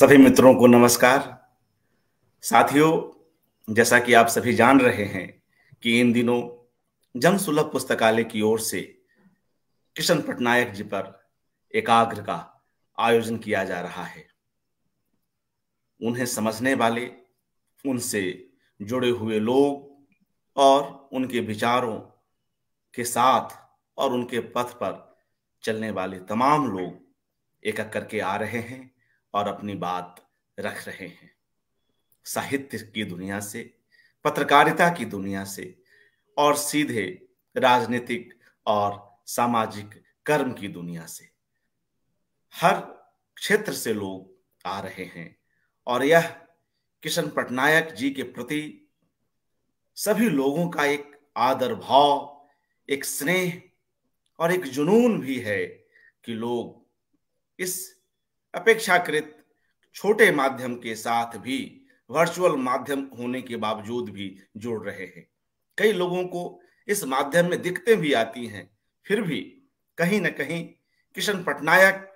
सभी मित्रों को नमस्कार। साथियों, जैसा कि आप सभी जान रहे हैं कि इन दिनों जन सुलभ पुस्तकालय की ओर से किशन पटनायक जी पर एकाग्र का आयोजन किया जा रहा है। उन्हें समझने वाले, उनसे जुड़े हुए लोग और उनके विचारों के साथ और उनके पथ पर चलने वाले तमाम लोग एक एक करके आ रहे हैं और अपनी बात रख रहे हैं। साहित्य की दुनिया से, पत्रकारिता की दुनिया से और सीधे राजनीतिक और सामाजिक कर्म की दुनिया से हर क्षेत्र से लोग आ रहे हैं और यह किशन पटनायक जी के प्रति सभी लोगों का एक आदर भाव, एक स्नेह और एक जुनून भी है कि लोग इस अपेक्षाकृत छोटे माध्यम के साथ भी, वर्चुअल माध्यम होने के बावजूद भी जुड़ रहे हैं। कई लोगों को इस माध्यम में दिक्कतें भी आती हैं, फिर भी कहीं ना कहीं किशन पटनायक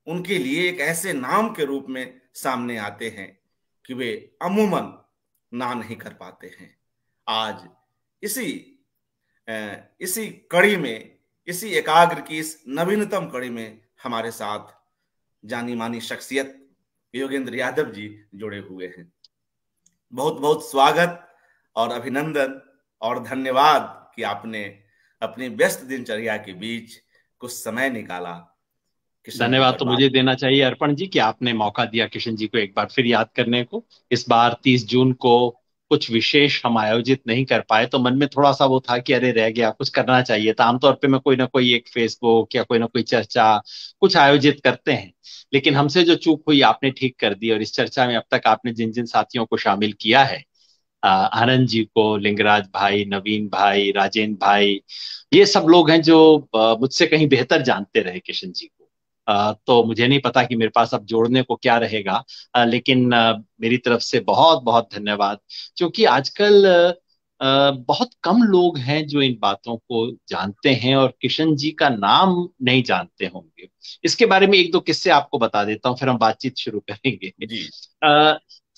उनके लिए एक ऐसे नाम के रूप में सामने आते हैं कि वे अमूमन ना नहीं कर पाते हैं। आज इसी इसी कड़ी में, इसी एकाग्र की इस नवीनतम कड़ी में हमारे साथ जानी मानी शख्सियत योगेंद्र यादव जी जुड़े हुए हैं। बहुत बहुत स्वागत और अभिनंदन और धन्यवाद कि आपने अपनी व्यस्त दिनचर्या के बीच कुछ समय निकाला किशन जी धन्यवाद पर तो बात। मुझे देना चाहिए अर्पण जी कि आपने मौका दिया किशन जी को एक बार फिर याद करने को। इस बार 30 जून को कुछ विशेष हम आयोजित नहीं कर पाए, तो मन में थोड़ा सा वो था कि अरे रह गया, कुछ करना चाहिए था। आमतौर पे मैं कोई ना कोई एक फेसबुक या कोई ना कोई चर्चा कुछ आयोजित करते हैं, लेकिन हमसे जो चूक हुई आपने ठीक कर दी। और इस चर्चा में अब तक आपने जिन जिन साथियों को शामिल किया है, आनंद जी को, लिंगराज भाई, नवीन भाई, राजेंद्र भाई, ये सब लोग हैं जो मुझसे कहीं बेहतर जानते रहे किशन जी को। तो मुझे नहीं पता कि मेरे पास अब जोड़ने को क्या रहेगा, लेकिन मेरी तरफ से बहुत बहुत धन्यवाद। क्योंकि आजकल बहुत कम लोग हैं जो इन बातों को जानते हैं और किशन जी का नाम नहीं जानते होंगे। इसके बारे में एक दो किस्से आपको बता देता हूँ, फिर हम बातचीत शुरू करेंगे। जी।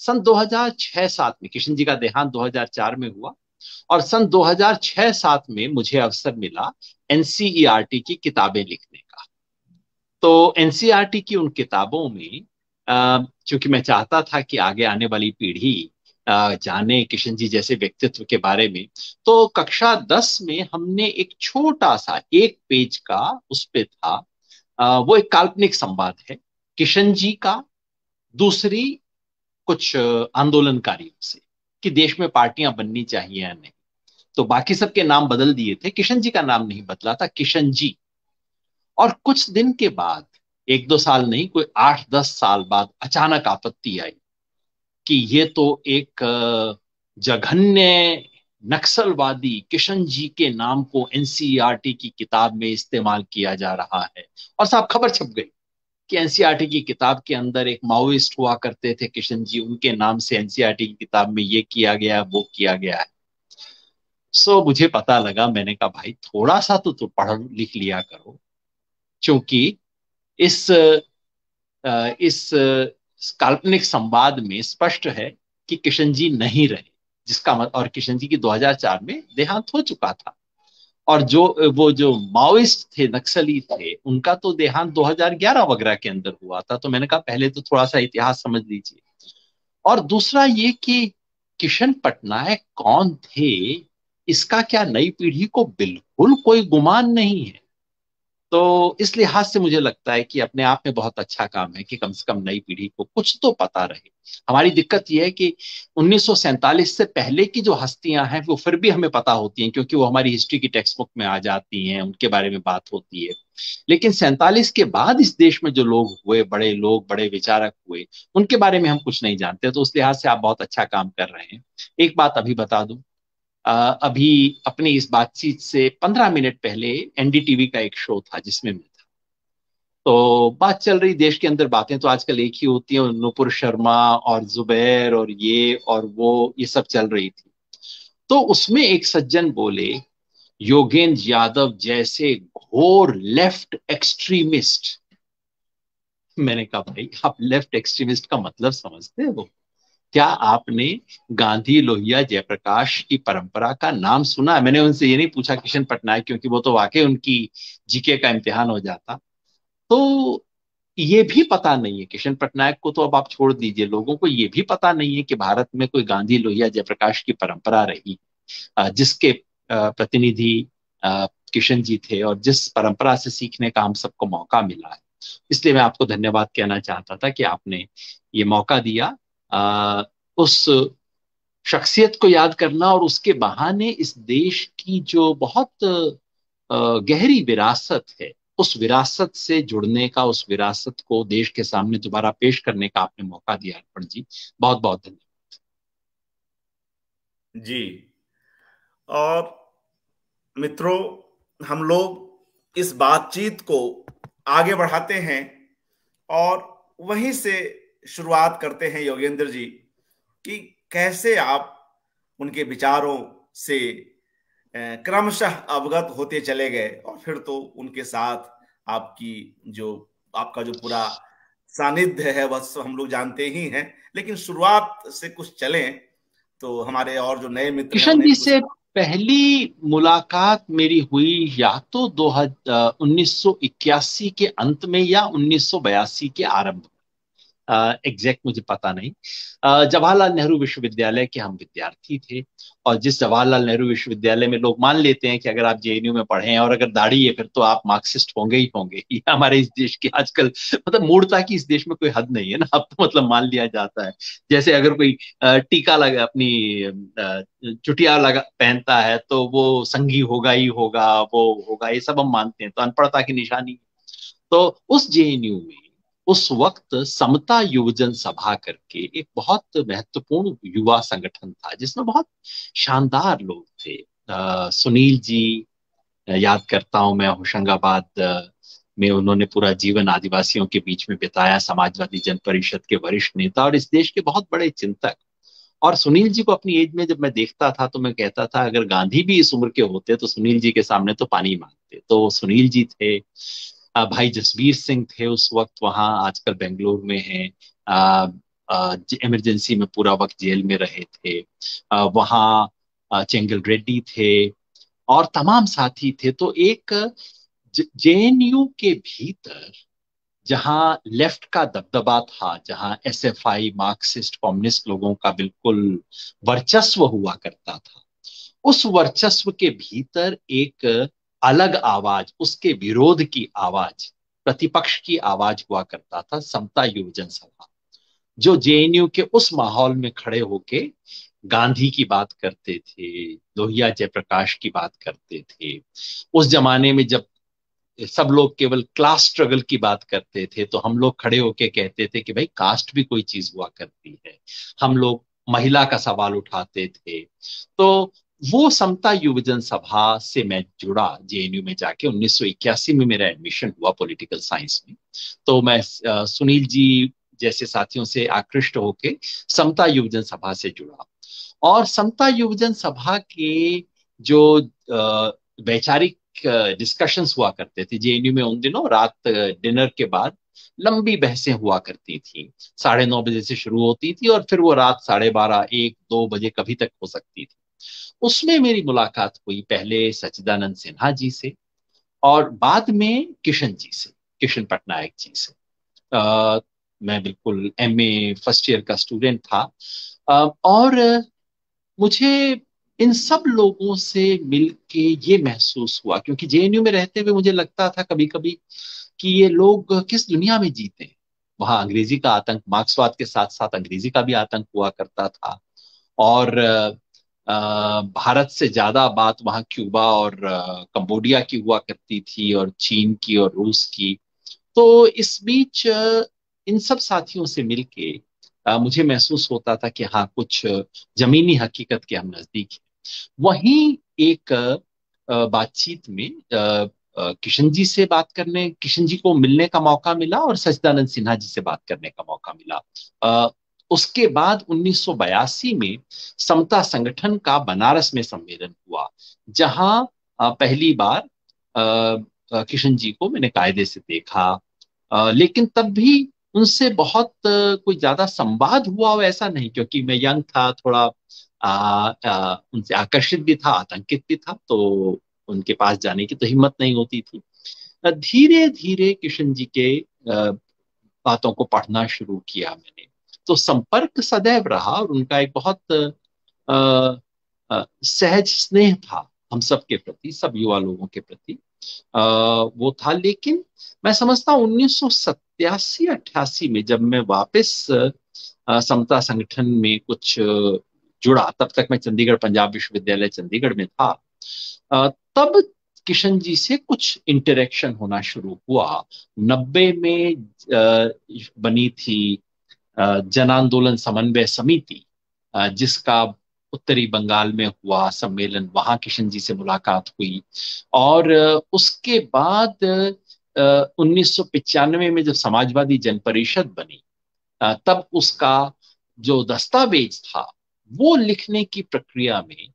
सन 2006-7 में किशन जी का देहांत 2004 में हुआ, और सन 2006-7 में मुझे अवसर मिला एनसीईआरटी की किताबें लिखने का। तो एनसीईआरटी की उन किताबों में चूंकि मैं चाहता था कि आगे आने वाली पीढ़ी जाने किशन जी जैसे व्यक्तित्व के बारे में, तो कक्षा 10 में हमने एक छोटा सा एक पेज का उस पे था, वो एक काल्पनिक संवाद है किशन जी का दूसरी कुछ आंदोलनकारियों से, कि देश में पार्टियां बननी चाहिए या नहीं। तो बाकी सबके नाम बदल दिए थे, किशन जी का नाम नहीं बदला था, किशन जी। और कुछ दिन के बाद, एक दो साल नहीं, कोई 8-10 साल बाद अचानक आपत्ति आई कि ये तो एक जघन्य नक्सलवादी किशन जी के नाम को एनसीईआरटी की किताब में इस्तेमाल किया जा रहा है। और साहब खबर छप गई कि एनसीईआरटी की किताब के अंदर एक माओइस्ट हुआ करते थे किशन जी, उनके नाम से एनसीईआरटी की किताब में ये किया गया, वो किया गया है। मुझे पता लगा, मैंने कहा भाई थोड़ा सा तो पढ़ लिख लिया करो। क्योंकि इस काल्पनिक संवाद में स्पष्ट है कि किशन जी नहीं रहे, और किशन जी की 2004 में देहांत हो चुका था। और वो जो माओइस्ट थे, नक्सली थे, उनका तो देहांत 2011 वगैरह के अंदर हुआ था। तो मैंने कहा पहले तो थोड़ा सा इतिहास समझ लीजिए। और दूसरा ये कि किशन पटनायक कौन थे, इसका क्या नई पीढ़ी को बिल्कुल कोई गुमान नहीं है। तो इस लिहाज से मुझे लगता है कि अपने आप में बहुत अच्छा काम है कि कम से कम नई पीढ़ी को कुछ तो पता रहे। हमारी दिक्कत यह है कि 1947 से पहले की जो हस्तियां हैं वो फिर भी हमें पता होती हैं, क्योंकि वो हमारी हिस्ट्री की टेक्स्ट बुक में आ जाती हैं, उनके बारे में बात होती है। लेकिन 47 के बाद इस देश में जो लोग, बड़े विचारक हुए, उनके बारे में हम कुछ नहीं जानते। तो उस लिहाज से आप बहुत अच्छा काम कर रहे हैं। एक बात अभी बता दूं, अभी अपनी इस बातचीत से 15 मिनट पहले एनडीटीवी का एक शो था जिसमें मैं था। तो बात चल रही, देश के अंदर बातें तो आजकल एक ही होती हैं, नुपुर शर्मा और जुबैर और ये और वो, ये सब चल रही थी। तो उसमें एक सज्जन बोले, योगेंद्र यादव जैसे घोर लेफ्ट एक्सट्रीमिस्ट मैंने कहा भाई आप लेफ्ट एक्सट्रीमिस्ट का मतलब समझते हो? क्या आपने गांधी लोहिया जयप्रकाश की परंपरा का नाम सुना है? मैंने उनसे ये नहीं पूछा किशन पटनायक, क्योंकि वो तो वाकई उनकी जीके का इम्तिहान हो जाता। तो ये भी पता नहीं है किशन पटनायक को, तो अब आप छोड़ दीजिए, लोगों को ये भी पता नहीं है कि भारत में कोई गांधी लोहिया जयप्रकाश की परंपरा रही, जिसके प्रतिनिधि किशन जी थे, और जिस परंपरा से सीखने का हम सबको मौका मिला है। इसलिए मैं आपको धन्यवाद कहना चाहता था कि आपने ये मौका दिया उस शख्सियत को याद करना, और उसके बहाने इस देश की जो बहुत गहरी विरासत है, उस विरासत से जुड़ने का, उस विरासत को देश के सामने दोबारा पेश करने का आपने मौका दिया अर्पण जी। बहुत बहुत धन्यवाद। जी। और मित्रों, हम लोग इस बातचीत को आगे बढ़ाते हैं और वहीं से शुरुआत करते हैं योगेंद्र जी, कि कैसे आप उनके विचारों से क्रमशः अवगत होते चले गए, और फिर तो उनके साथ आपकी जो आपका जो पूरा सानिध्य है वह सब हम लोग जानते ही हैं। लेकिन शुरुआत से कुछ चलें तो हमारे और जो नए मित्र हैं किशन उन्हें जी भी कुछ। से पहली मुलाकात मेरी हुई या तो 1981 के अंत में या 1982 के आरंभ। एग्जैक्ट मुझे पता नहीं। जवाहरलाल नेहरू विश्वविद्यालय के हम विद्यार्थी थे, और जिस जवाहरलाल नेहरू विश्वविद्यालय में लोग मान लेते हैं कि अगर आप जेएनयू में पढ़े हैं और अगर दाढ़ी है फिर तो आप मार्क्सिस्ट होंगे ही होंगे, ये हमारे इस देश के आजकल मतलब मूर्खता की इस देश में कोई हद नहीं है ना, अब तो मतलब मान लिया जाता है। जैसे अगर कोई टीका लगा, अपनी चुटिया लगा पहनता है तो वो संघी होगा ही होगा, वो होगा, ये सब हम मानते हैं, तो अनपढ़ता की निशानी। तो उस जेएनयू में उस वक्त समता युवजन सभा करके एक बहुत महत्वपूर्ण युवा संगठन था, जिसमें बहुत शानदार लोग थे। सुनील जी, याद करता हूं मैं, होशंगाबाद में उन्होंने पूरा जीवन आदिवासियों के बीच में बिताया, समाजवादी जन परिषद के वरिष्ठ नेता और इस देश के बहुत बड़े चिंतक। और सुनील जी को अपनी एज में जब मैं देखता था तो मैं कहता था अगर गांधी भी इस उम्र के होते तो सुनील जी के सामने तो पानी मांगते। तो सुनील जी थे। भाई जसवीर सिंह थे उस वक्त वहां, आजकल बेंगलुरु में हैं। इमरजेंसी में पूरा वक्त जेल में रहे थे। वहाँ चेंगल रेड्डी थे और तमाम साथी थे। तो एक जेएनयू के भीतर जहां लेफ्ट का दबदबा था, जहां एसएफआई मार्क्सिस्ट कम्युनिस्ट लोगों का बिल्कुल वर्चस्व हुआ करता था, उस वर्चस्व के भीतर एक अलग आवाज, उसके विरोध की आवाज, प्रतिपक्ष की आवाज हुआ करता था, समता युवजन सभा, जो जेएनयू के उस माहौल में खड़े होके गांधी की बात करते थे, लोहिया जयप्रकाश की बात करते थे। उस जमाने में जब सब लोग केवल क्लास स्ट्रगल की बात करते थे तो हम लोग खड़े होके कहते थे कि भाई कास्ट भी कोई चीज हुआ करती है। हम लोग महिला का सवाल उठाते थे। तो वो समता युवजन सभा से मैं जुड़ा जेएनयू में जाके। 1981 में मेरा एडमिशन हुआ पॉलिटिकल साइंस में। तो मैं सुनील जी जैसे साथियों से आकृष्ट होके समता युवजन सभा से जुड़ा। और समता युवजन सभा के जो वैचारिक डिस्कशंस हुआ करते थे जेएनयू में उन दिनों, रात डिनर के बाद लंबी बहसें हुआ करती थी। 9:30 बजे से शुरू होती थी और फिर वो रात 12:30, 1, 2 बजे कभी तक हो सकती थी। उसमें मेरी मुलाकात हुई पहले सच्चिदानंद सिन्हा जी से और बाद में किशन जी से, किशन पटनायक जी से। मैं बिल्कुल एमए फर्स्ट ईयर का स्टूडेंट था। और मुझे इन सब लोगों से मिलके ये महसूस हुआ, क्योंकि जेएनयू में रहते हुए मुझे लगता था कभी कभी कि ये लोग किस दुनिया में जीते हैं। वहां अंग्रेजी का आतंक, मार्क्सवाद के साथ साथ अंग्रेजी का भी आतंक हुआ करता था। और भारत से ज्यादा बात वहां क्यूबा और कंबोडिया की हुआ करती थी, और चीन की और रूस की। तो इस बीच इन सब साथियों से मिलके मुझे महसूस होता था कि हाँ, कुछ जमीनी हकीकत के हम नजदीक हैं। वहीं एक बातचीत में किशन जी से बात करने, किशन जी को मिलने का मौका मिला और सच्चिदानंद सिन्हा जी से बात करने का मौका मिला। उसके बाद 1982 में समता संगठन का बनारस में सम्मेलन हुआ, जहां पहली बार किशन जी को मैंने कायदे से देखा। लेकिन तब भी उनसे बहुत कोई ज्यादा संवाद हुआ हो ऐसा नहीं, क्योंकि मैं यंग था थोड़ा, उनसे आकर्षित भी था, आतंकित भी था, तो उनके पास जाने की तो हिम्मत नहीं होती थी। धीरे धीरे किशन जी के बातों को पढ़ना शुरू किया मैंने, तो संपर्क सदैव रहा, और उनका एक बहुत सहज स्नेह था हम सब के प्रति, सब युवा लोगों के प्रति, वो था। लेकिन मैं समझता हूँ 1987-88 में जब मैं वापस समता संगठन में कुछ जुड़ा, तब तक मैं चंडीगढ़, पंजाब विश्वविद्यालय चंडीगढ़ में था, तब किशन जी से कुछ इंटरेक्शन होना शुरू हुआ। 90 में बनी थी जन आंदोलन समन्वय समिति, जिसका उत्तरी बंगाल में हुआ सम्मेलन, वहां किशन जी से मुलाकात हुई। और उसके बाद 1995 में जब समाजवादी जन परिषद बनी, तब उसका जो दस्तावेज था वो लिखने की प्रक्रिया में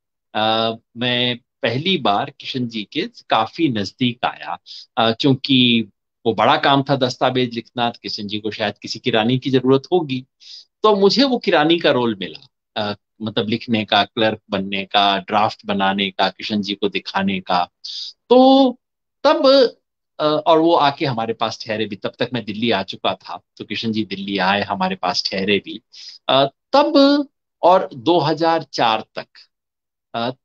मैं पहली बार किशन जी के काफी नजदीक आया, क्योंकि वो बड़ा काम था दस्तावेज लिखना, तो किशन जी को शायद किसी किरानी की जरूरत होगी, तो मुझे वो किरानी का रोल मिला, मतलब लिखने का, क्लर्क बनने का, ड्राफ्ट बनाने का, किशन जी को दिखाने का। तो तब और वो आके हमारे पास ठहरे भी, तब तक मैं दिल्ली आ चुका था, तो किशन जी दिल्ली आए, हमारे पास ठहरे भी। तब और 2004 तक,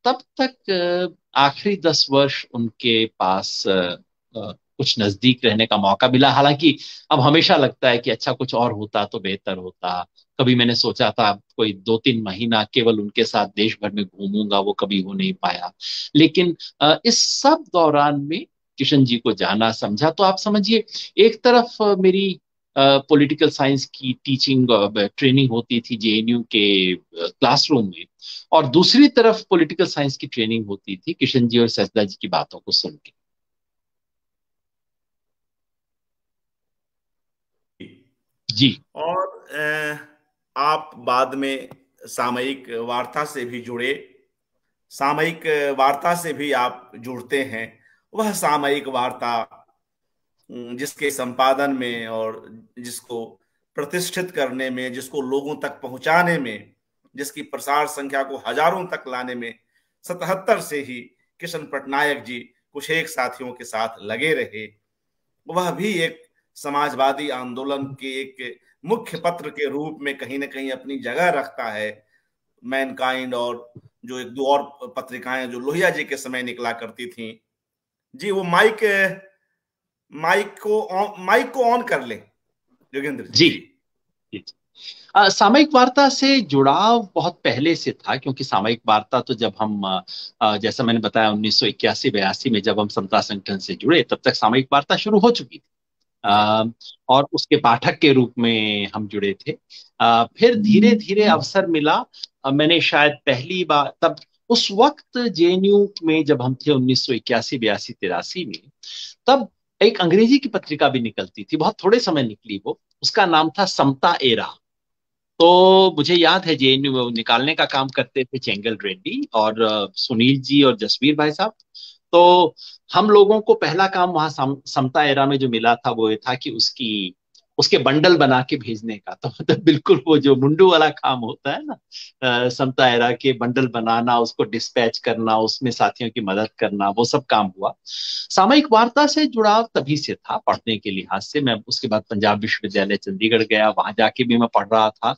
तब तक आखिरी 10 वर्ष उनके पास कुछ नजदीक रहने का मौका मिला। हालांकि अब हमेशा लगता है कि अच्छा कुछ और होता तो बेहतर होता। कभी मैंने सोचा था कोई 2-3 महीना केवल उनके साथ देश भर में घूमूंगा, वो कभी हो नहीं पाया। लेकिन इस सब दौरान में किशन जी को जाना, समझा, तो आप समझिए, एक तरफ मेरी पॉलिटिकल साइंस की टीचिंग ट्रेनिंग होती थी जेएनयू के क्लासरूम में, और दूसरी तरफ पॉलिटिकल साइंस की ट्रेनिंग होती थी किशन जी और सचदा जी की बातों को सुन के। जी। और आप बाद में सामयिक वार्ता से भी जुड़े। सामयिक वार्ता से भी आप जुड़ते हैं। वह सामयिक वार्ता जिसके संपादन में और जिसको प्रतिष्ठित करने में, जिसको लोगों तक पहुंचाने में, जिसकी प्रसार संख्या को हजारों तक लाने में 77 से ही किशन पटनायक जी कुछ एक साथियों के साथ लगे रहे। वह भी एक समाजवादी आंदोलन के एक मुख्य पत्र के रूप में कहीं ना कहीं अपनी जगह रखता है। मैनकाइंड और जो एक दो और पत्रिकाएं जो लोहिया जी के समय निकला करती थी। जी, वो माइक को ऑन कर ले योगेंद्र जी। जी। जी। जी। सामयिक वार्ता से जुड़ाव बहुत पहले से था, क्योंकि सामयिक वार्ता तो जब हम जैसा मैंने बताया 1981-82 में जब हम समता संगठन से जुड़े, तब तक सामयिक वार्ता शुरू हो चुकी थी। जी। अ, और उसके पाठक के रूप में हम जुड़े थे। फिर धीरे धीरे अवसर मिला। मैंने शायद पहली बार तब, उस वक्त जेएनयू में जब हम थे 1981-82-83 में, तब एक अंग्रेजी की पत्रिका भी निकलती थी, बहुत थोड़े समय निकली वो, उसका नाम था समता एरा। तो मुझे याद है जेएनयू में वो निकालने का काम करते थे चेंगल रेड्डी और सुनील जी और जसवीर भाई साहब। तो हम लोगों को पहला काम वहां समता एरा में जो मिला था वो ये था कि उसके बंडल बना के भेजने का। तो मतलब बिल्कुल वो जो मुंडू वाला काम होता है ना, समता एरा के बंडल बनाना, उसको डिस्पैच करना, उसमें साथियों की मदद करना, वो सब काम हुआ। सामयिक वार्ता से जुड़ाव तभी से था, पढ़ने के लिहाज से। मैं उसके बाद पंजाब विश्वविद्यालय चंडीगढ़ गया, वहां जाके भी मैं पढ़ रहा था।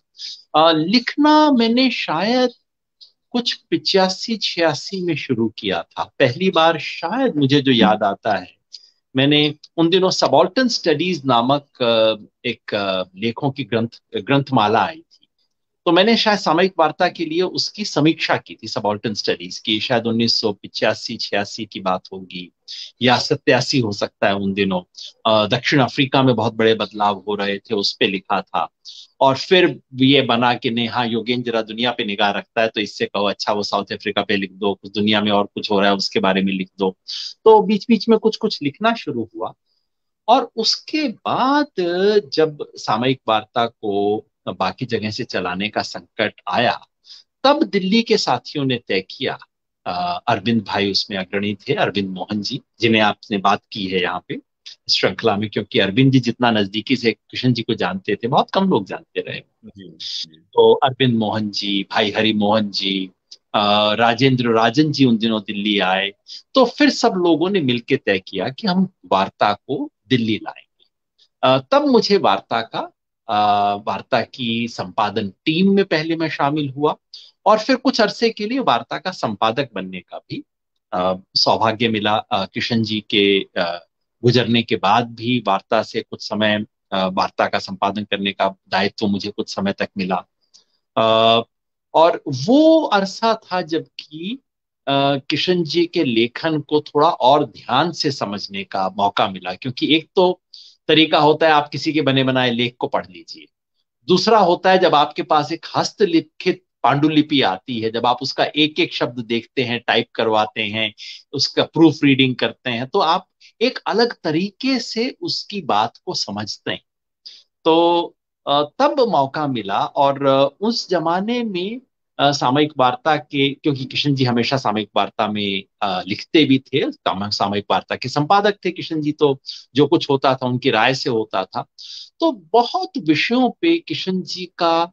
लिखना मैंने शायद कुछ 85-86 में शुरू किया था पहली बार, शायद मुझे जो याद आता है। मैंने उन दिनों सबाल्टर्न स्टडीज नामक एक लेखों की ग्रंथमाला आई थी, तो मैंने शायद सामयिक वार्ता के लिए उसकी समीक्षा की थी, सबाल्टर्न स्टडीज की। शायद 1985-86 की बात होगी, या 87 हो सकता है। उन दिनों दक्षिण अफ्रीका में बहुत बड़े बदलाव हो रहे थे, उस पे लिखा था। और फिर ये बना कि नहीं, हाँ योगेंद्र जरा दुनिया पे निगाह रखता है, तो इससे कहो अच्छा वो साउथ अफ्रीका पे लिख दो, कुछ दुनिया में और कुछ हो रहा है उसके बारे में लिख दो। तो बीच बीच में कुछ कुछ लिखना शुरू हुआ। और उसके बाद जब सामयिक वार्ता को बाकी जगह से चलाने का संकट आया, तब दिल्ली के साथियों ने तय किया, अरविंद भाई उसमें अग्रणी थे, अरविंद मोहन जी जिन्हें आपने बात की है यहाँ पे। श्रृंखला में, क्योंकि अरविंद जी जितना नजदीकी से किशन जी को जानते थे, बहुत कम लोग जानते रहे। जी जी। तो अरविंद मोहन जी, भाई हरि मोहन जी, राजेंद्र राजन जी उन दिनों दिल्ली आए। तो फिर सब लोगों ने मिलकर तय किया कि हम वार्ता को दिल्ली लाएंगे। तब मुझे वार्ता की संपादन टीम में पहले मैं शामिल हुआ, और फिर कुछ अरसे के लिए वार्ता का संपादक बनने का भी सौभाग्य मिला। किशन जी के गुजरने के बाद भी वार्ता से कुछ समय वार्ता का संपादन करने का दायित्व मुझे कुछ समय तक मिला। अ, और वो अरसा था जबकि किशन जी के लेखन को थोड़ा और ध्यान से समझने का मौका मिला, क्योंकि एक तो तरीका होता है आप किसी के बने बनाए लेख को पढ़ लीजिए, दूसरा होता है जब आपके पास एक हस्तलिखित पांडुलिपि आती है, जब आप उसका एक एक शब्द देखते हैं, टाइप करवाते हैं, उसका प्रूफ रीडिंग करते हैं, तो आप एक अलग तरीके से उसकी बात को समझते हैं। तो तब मौका मिला। और उस जमाने में सामयिक वार्ता के, क्योंकि किशन जी हमेशा सामयिक वार्ता में लिखते भी थे, सामयिक वार्ता के संपादक थे किशन जी, तो जो कुछ होता था उनकी राय से होता था। तो बहुत विषयों पे किशन जी का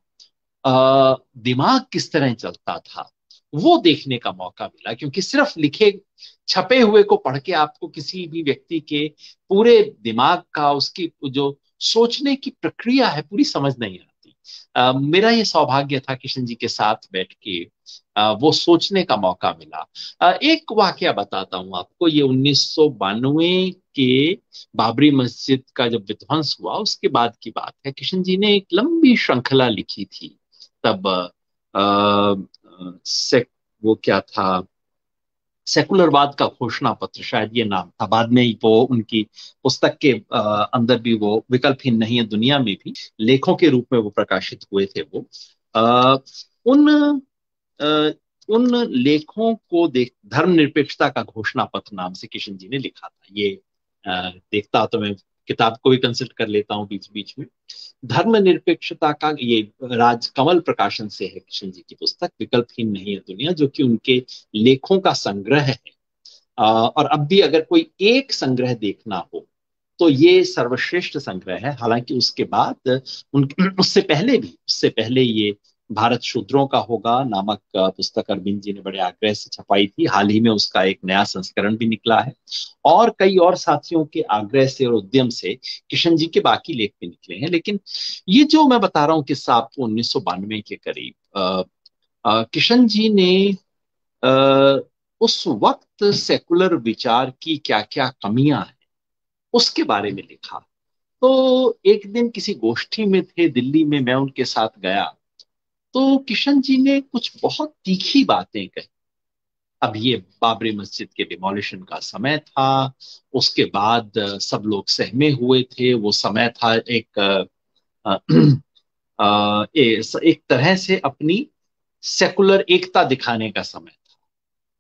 दिमाग किस तरह चलता था वो देखने का मौका मिला, क्योंकि सिर्फ लिखे छपे हुए को पढ़ के आपको किसी भी व्यक्ति के पूरे दिमाग का, उसकी जो सोचने की प्रक्रिया है, पूरी समझ नहीं आती। मेरा ये सौभाग्य था किशन जी के साथ बैठ के वो सोचने का मौका मिला। एक वाकया बताता हूँ आपको, ये 1992 के बाबरी मस्जिद का जब विध्वंस हुआ उसके बाद की बात है। किशन जी ने एक लंबी श्रृंखला लिखी थी तब। से वो क्या था, सेकुलरवाद का घोषणा पत्र शायद ये नाम था। बाद में वो उनकी पुस्तक के अंदर भी वो विकल्पहीन नहीं है दुनिया में भी लेखों के रूप में वो प्रकाशित हुए थे। वो आ, उन अ, उन लेखों को देख धर्मनिरपेक्षता का घोषणा पत्र नाम से किशन जी ने लिखा था। ये देखता तो मैं किताब को भी कंसल्ट कर लेता हूँ बीच बीच में। धर्मनिरपेक्षता का ये राजकमल प्रकाशन से है किशन जी की पुस्तक, विकल्पहीन नहीं है दुनिया, जो कि उनके लेखों का संग्रह है। और अब भी अगर कोई एक संग्रह देखना हो तो ये सर्वश्रेष्ठ संग्रह है। हालांकि उसके बाद उन उससे पहले ये भारत शूद्रों का होगा नामक पुस्तक अरविंद जी ने बड़े आग्रह से छपाई थी। हाल ही में उसका एक नया संस्करण भी निकला है, और कई और साथियों के आग्रह से और उद्यम से किशन जी के बाकी लेख भी निकले हैं। लेकिन ये जो मैं बता रहा हूँ किस्सा आपको, 1992 के करीब किशन जी ने अ, उस वक्त सेकुलर विचार की क्या क्या कमियां हैं उसके बारे में लिखा। तो एक दिन किसी गोष्ठी में थे दिल्ली में, मैं उनके साथ गया, तो किशन जी ने कुछ बहुत तीखी बातें कही। अब ये बाबरी मस्जिद के डिमोलिशन का समय था, उसके बाद सब लोग सहमे हुए थे। वो समय था एक एक तरह से अपनी सेकुलर एकता दिखाने का समय।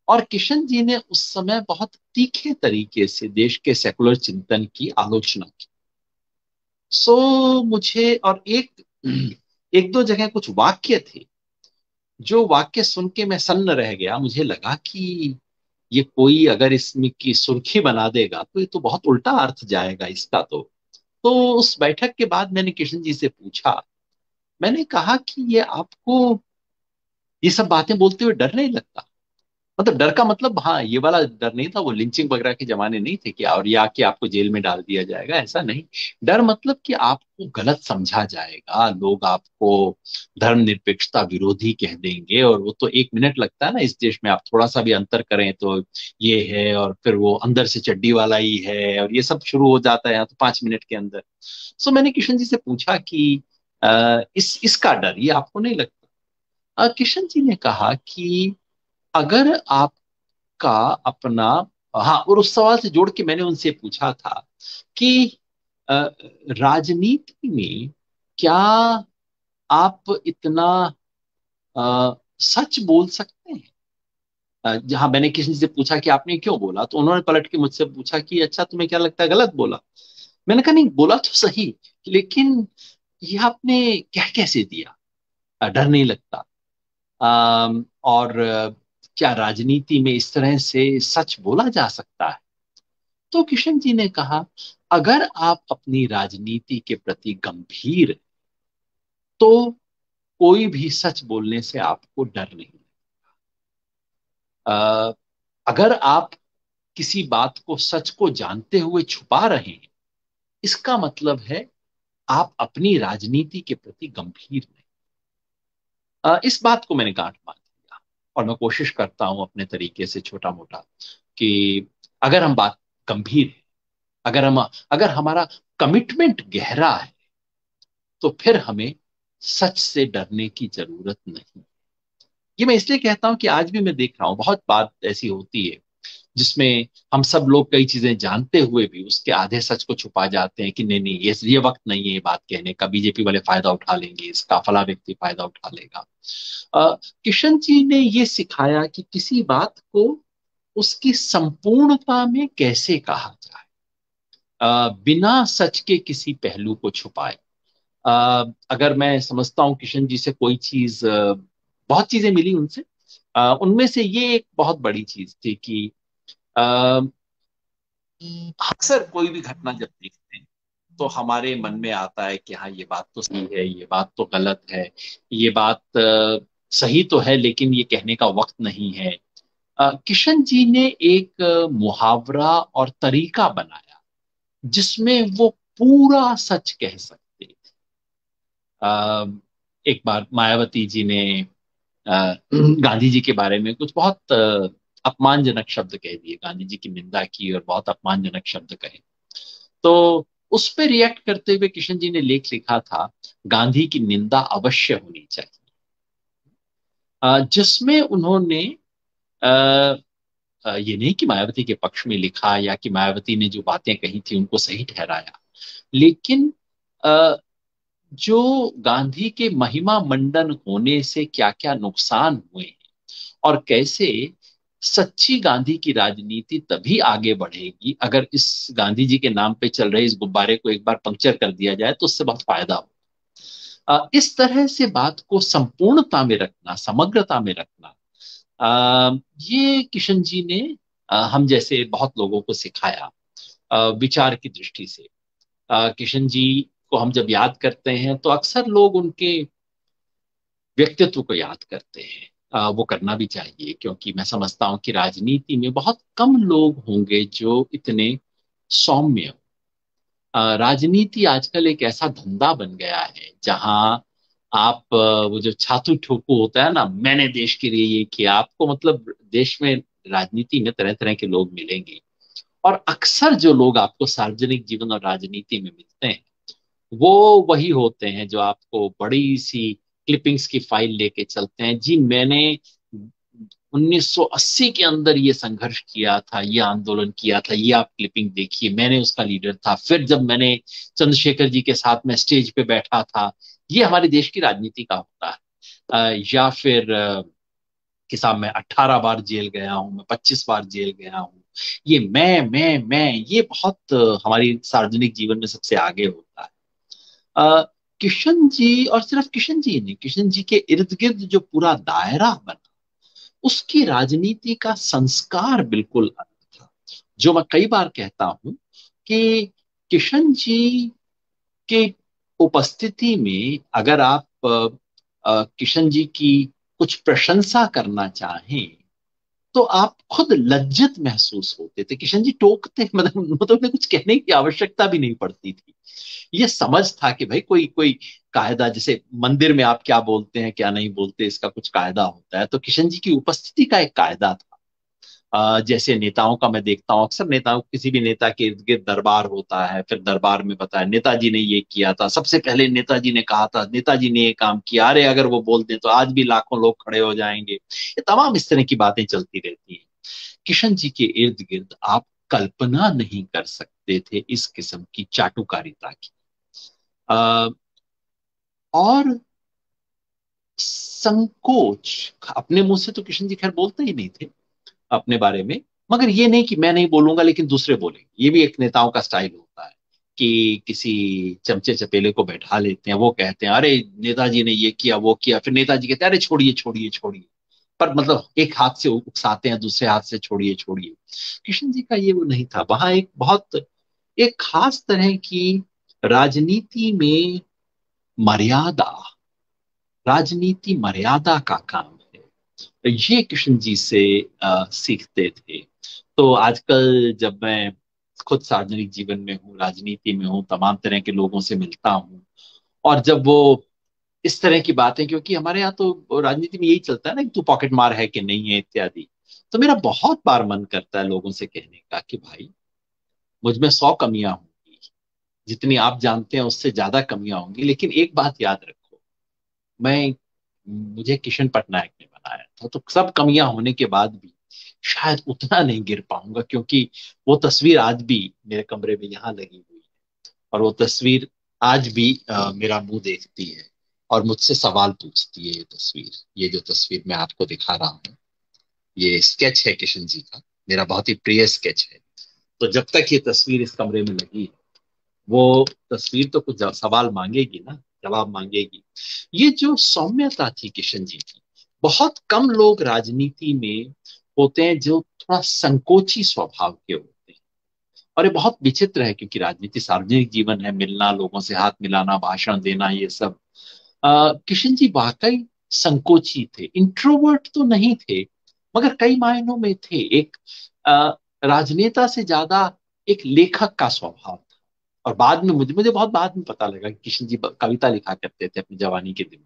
और किशन जी ने उस समय बहुत तीखे तरीके से देश के सेकुलर चिंतन की आलोचना की। मुझे और एक दो जगह कुछ वाक्य थे जो वाक्य सुन के मैं सन्न रह गया। मुझे लगा कि ये कोई अगर इसमें की सुर्खी बना देगा तो ये तो बहुत उल्टा अर्थ जाएगा इसका। तो उस बैठक के बाद मैंने किशन जी से पूछा, मैंने कहा कि ये आपको ये सब बातें बोलते हुए डर नहीं लगता? मतलब डर का मतलब, हाँ ये वाला डर नहीं था, वो लिंचिंग वगैरह के जमाने नहीं थे कि, और या कि आपको जेल में डाल दिया जाएगा, ऐसा नहीं। डर मतलब कि आपको गलत समझा जाएगा, लोग आपको धर्मनिरपेक्षता विरोधी कह देंगे, और वो तो 1 मिनट लगता है ना इस देश में, आप थोड़ा सा भी अंतर करें तो ये है, और फिर वो अंदर से चड्डी वाला ही है, और ये सब शुरू हो जाता है यहाँ तो 5 मिनट के अंदर। मैंने किशन जी से पूछा कि इसका डर ये आपको नहीं लगता? किशन जी ने कहा कि अगर आपका अपना, हाँ, और उस सवाल से जोड़ के मैंने उनसे पूछा था कि अ, राजनीति में क्या आप इतना सच बोल सकते हैं? जहां मैंने किसी से पूछा कि आपने क्यों बोला, तो उन्होंने पलट के मुझसे पूछा कि अच्छा तुम्हें क्या लगता है गलत बोला? मैंने कहा नहीं, बोला तो सही, लेकिन ये आपने कह कैसे दिया? डर नहीं लगता? और क्या राजनीति में इस तरह से सच बोला जा सकता है? तो किशन जी ने कहा, अगर आप अपनी राजनीति के प्रति गंभीर हैं, तो कोई भी सच बोलने से आपको डर नहीं। अ, अगर आप किसी बात को, सच को जानते हुए छुपा रहे हैं, इसका मतलब है आप अपनी राजनीति के प्रति गंभीर नहीं। इस बात को मैंने गांठ बांध लिया, और मैं कोशिश करता हूं अपने तरीके से छोटा मोटा कि अगर हम बात गंभीर है, अगर हमारा कमिटमेंट गहरा है, तो फिर हमें सच से डरने की जरूरत नहीं। ये मैं इसलिए कहता हूं कि आज भी मैं देख रहा हूं बहुत बात ऐसी होती है जिसमें हम सब लोग कई चीजें जानते हुए भी उसके आधे सच को छुपा जाते हैं कि नहीं नहीं, ये वक्त नहीं है ये बात कहने का, बीजेपी वाले फायदा उठा लेंगे इसका, फला व्यक्ति फायदा उठा लेगा। किशन जी ने ये सिखाया कि किसी बात को उसकी संपूर्णता में कैसे कहा जाए, बिना सच के किसी पहलू को छुपाए। अगर मैं समझता हूं किशन जी से कोई चीज, बहुत चीजें मिली उनसे, उनमें से ये एक बहुत बड़ी चीज थी कि अ, अक्सर कोई भी घटना जब देखते हैं तो हमारे मन में आता है कि हाँ ये बात तो सही है, ये बात तो गलत है, ये बात सही तो है लेकिन ये कहने का वक्त नहीं है। किशन जी ने एक मुहावरा और तरीका बनाया जिसमें वो पूरा सच कह सकते थे। एक बार मायावती जी ने गांधी जी के बारे में कुछ बहुत अपमानजनक शब्द कह दिए, गांधी जी की निंदा की और बहुत अपमानजनक शब्द कहे। तो उस पर रिएक्ट करते हुए किशन जी ने लेख लिखा था, गांधी की निंदा अवश्य होनी चाहिए, जिसमें उन्होंने अ, ये नहीं कि मायावती के पक्ष में लिखा या कि मायावती ने जो बातें कही थी उनको सही ठहराया, लेकिन अ, जो गांधी के महिमा मंडन होने से क्या क्या नुकसान हुए हैं और कैसे सच्ची गांधी की राजनीति तभी आगे बढ़ेगी अगर इस गांधी जी के नाम पे चल रहे इस गुब्बारे को एक बार पंक्चर कर दिया जाए तो उससे बहुत फायदा हो। इस तरह से बात को संपूर्णता में रखना, समग्रता में रखना, ये किशन जी ने हम जैसे बहुत लोगों को सिखाया, विचार की दृष्टि से। किशन जी को हम जब याद करते हैं तो अक्सर लोग उनके व्यक्तित्व को याद करते हैं। वो करना भी चाहिए, क्योंकि मैं समझता हूं कि राजनीति में बहुत कम लोग होंगे जो इतने सौम्य हों। राजनीति आजकल एक ऐसा धंधा बन गया है जहां आप वो जो छातू ठोकू होता है ना, मैंने देश के लिए ये किया, आपको मतलब देश में राजनीति में तरह तरह के लोग मिलेंगे, और अक्सर जो लोग आपको सार्वजनिक जीवन और राजनीति में मिलते हैं वो वही होते हैं जो आपको बड़ी सी क्लिपिंग्स की फाइल लेके चलते हैं, जी मैंने 1980 के अंदर ये संघर्ष किया था, ये आंदोलन किया था, ये आप क्लिपिंग देखिए, मैंने उसका लीडर था, फिर जब मैंने चंद्रशेखर जी के साथ में स्टेज पे बैठा था। ये हमारे देश की राजनीति का होता है। या फिर कि साहब मैं 18 बार जेल गया हूं, मैं 25 बार जेल गया हूं, ये मैं ये बहुत हमारी सार्वजनिक जीवन में सबसे आगे होता है। अ, किशन जी, और सिर्फ किशन जी नहीं, किशन जी के इर्द गिर्द जो पूरा दायरा बना, उसकी राजनीति का संस्कार बिल्कुल अलग था। जो मैं कई बार कहता हूं कि किशन जी के उपस्थिति में अगर आप किशन जी की कुछ प्रशंसा करना चाहें तो आप खुद लज्जित महसूस होते थे। किशन जी टोकते, मतलब उन्हें कुछ कहने की आवश्यकता भी नहीं पड़ती थी। ये समझ था कि भाई कोई कोई कायदा, जैसे मंदिर में आप क्या बोलते हैं क्या नहीं बोलते इसका कुछ कायदा होता है, तो किशन जी की उपस्थिति का एक कायदा था। जैसे नेताओं का मैं देखता हूँ, अक्सर नेताओं, किसी भी नेता के इर्द गिर्द दरबार होता है, फिर दरबार में बताया नेताजी ने ये किया था, सबसे पहले नेताजी ने कहा था, नेताजी ने ये काम किया, अरे अगर वो बोल दें तो आज भी लाखों लोग खड़े हो जाएंगे। ये तमाम इस तरह की बातें चलती रहती हैं। किशन जी के इर्द गिर्द आप कल्पना नहीं कर सकते थे इस किस्म की चाटुकारिता की। अ, और संकोच, अपने मुंह से तो किशन जी खैर बोलते ही नहीं थे अपने बारे में, मगर ये नहीं कि मैं नहीं बोलूंगा लेकिन दूसरे बोलेंगे, ये भी एक नेताओं का स्टाइल होता है कि किसी चमचे चपेले को बैठा लेते हैं, वो कहते हैं अरे नेताजी ने ये किया वो किया, फिर नेताजी कहते हैं अरे छोड़िए छोड़िए छोड़िए, पर मतलब एक हाथ से उकसाते हैं, दूसरे हाथ से छोड़िए छोड़िए। किशन जी का ये वो नहीं था। वहां एक बहुत एक खास तरह की राजनीति में मर्यादा, राजनीति मर्यादा का काम है, ये किशन जी से सीखते थे। तो आजकल जब मैं खुद सार्वजनिक जीवन में हूँ, राजनीति में हूँ, तमाम तरह के लोगों से मिलता हूँ, और जब वो इस तरह की बातें, क्योंकि हमारे यहाँ तो राजनीति में यही चलता है ना कि तू पॉकेट मार है कि नहीं है इत्यादि, तो मेरा बहुत बार मन करता है लोगों से कहने का कि भाई, मुझ में 100 कमियां होंगी, जितनी आप जानते हैं उससे ज्यादा कमियां होंगी, लेकिन एक बात याद रखो, मैं मुझे किशन पटनायक ने बनाया था, तो सब कमियां होने के बाद भी शायद उतना नहीं गिर पाऊंगा, क्योंकि वो तस्वीर आज भी मेरे कमरे में यहाँ लगी हुई है, और वो तस्वीर आज भी मेरा मुंह देखती है और मुझसे सवाल पूछती है। ये तस्वीर, ये जो तस्वीर मैं आपको दिखा रहा हूँ, ये स्केच है किशन जी का, मेरा बहुत ही प्रिय स्केच है। तो जब तक ये तस्वीर इस कमरे में लगी है, वो तस्वीर तो कुछ सवाल मांगेगी ना, जवाब मांगेगी। ये जो सौम्यता थी किशन जी की, बहुत कम लोग राजनीति में होते हैं जो थोड़ा संकोची स्वभाव के होते हैं। और ये बहुत विचित्र है, क्योंकि राजनीति सार्वजनिक जीवन है, मिलना, लोगों से हाथ मिलाना, भाषण देना, ये सब। किशन जी वाकई संकोची थे, इंट्रोवर्ट तो नहीं थे, मगर कई मायनों में थे। एक अ, राजनेता से ज्यादा एक लेखक का स्वभाव था। और बाद में मुझे बहुत बाद में पता लगा कि किशन जी कविता लिखा करते थे अपनी जवानी के दिनों।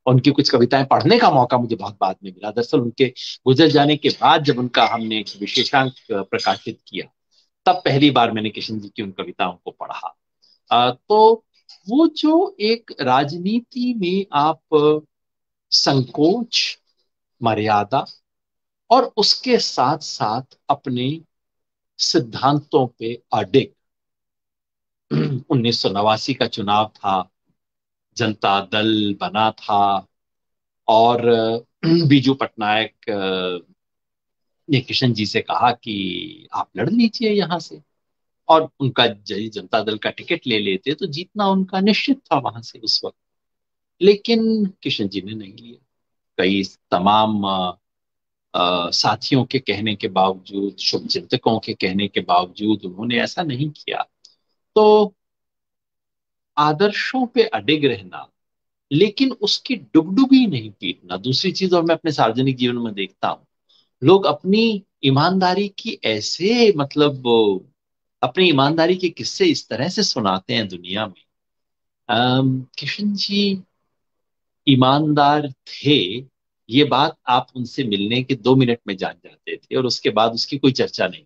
और उनकी कुछ कविताएं पढ़ने का मौका मुझे बहुत बाद में मिला। दरअसल उनके गुजर जाने के बाद जब उनका हमने एक विशेषांक प्रकाशित किया, तब पहली बार मैंने किशन जी की उन कविताओं को पढ़ा। तो वो जो एक राजनीति में आप संकोच, मर्यादा, और उसके साथ साथ अपने सिद्धांतों पे अडिग। 1989 का चुनाव था, जनता दल बना था, और बीजू पटनायक ने किशन जी से कहा कि आप लड़ लीजिए यहां से, और उनका जनता दल का टिकट ले लेते तो जीतना उनका निश्चित था वहां से उस वक्त। लेकिन किशन जी ने नहीं लिया। कई तमाम साथियों के कहने के बावजूद, शुभचिंतकों के कहने के बावजूद उन्होंने ऐसा नहीं किया। तो आदर्शों पे अडिग रहना, लेकिन उसकी डुगडुगी नहीं पीटना, दूसरी चीज। और मैं अपने सार्वजनिक जीवन में देखता हूँ, लोग अपनी ईमानदारी की ऐसे, मतलब अपनी ईमानदारी के किस्से इस तरह से सुनाते हैं दुनिया में। किशन जी ईमानदार थे, ये बात आप उनसे मिलने के 2 मिनट में जान जाते थे, और उसके बाद उसकी कोई चर्चा नहीं।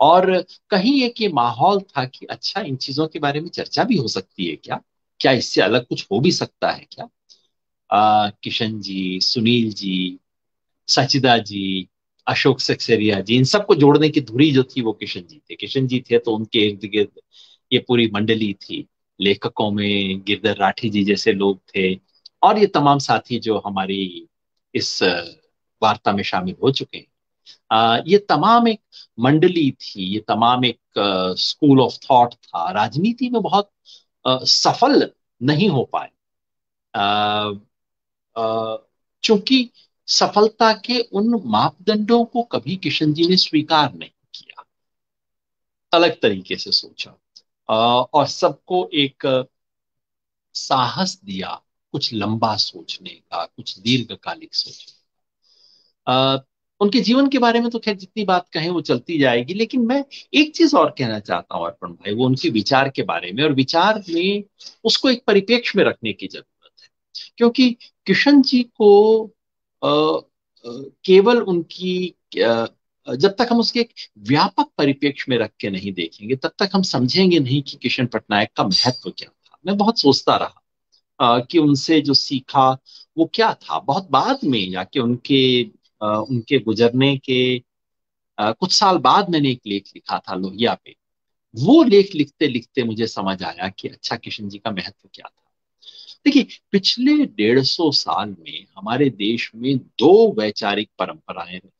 और कहीं एक ये माहौल था कि अच्छा, इन चीजों के बारे में चर्चा भी हो सकती है क्या, क्या इससे अलग कुछ हो भी सकता है क्या। किशन जी, सुनील जी, सचिदा जी, अशोक सक्सेरिया जी, इन सबको जोड़ने की धुरी जो थी वो किशन जी थे। किशन जी थे तो उनके इर्द गिर्द ये पूरी मंडली थी। लेखकों में गिरधर राठी जी जैसे लोग थे, और ये तमाम साथी जो हमारी इस वार्ता में शामिल हो चुके हैं। ये तमाम एक मंडली थी, ये तमाम एक स्कूल ऑफ थॉट था। राजनीति में बहुत सफल नहीं हो पाए, चूंकि सफलता के उन मापदंडों को कभी किशन जी ने स्वीकार नहीं किया, अलग तरीके से सोचा। और सबको एक साहस दिया, कुछ लंबा सोचने का, कुछ दीर्घकालिक सोचने का। उनके जीवन के बारे में तो खैर जितनी बात कहें वो चलती जाएगी, लेकिन मैं एक चीज और कहना चाहता हूँ अर्पण भाई, वो उनके विचार के बारे में। और विचार में उसको एक परिप्रेक्ष्य में रखने की जरूरत है, क्योंकि किशन जी को अ, केवल उनकी जब तक हम उसके एक व्यापक परिप्रेक्ष्य में रख के नहीं देखेंगे, तब तक हम समझेंगे नहीं कि किशन पटनायक का महत्व क्या था। मैं बहुत सोचता रहा कि उनसे जो सीखा वो क्या था। बहुत बाद में जाके उनके गुजरने के कुछ साल बाद मैंने एक लेख लिखा था लोहिया पे। वो लेख लिखते लिखते मुझे समझ आया कि अच्छा, किशन जी का महत्व क्या था। देखिए, पिछले 150 साल में हमारे देश में दो वैचारिक परंपराएं रही,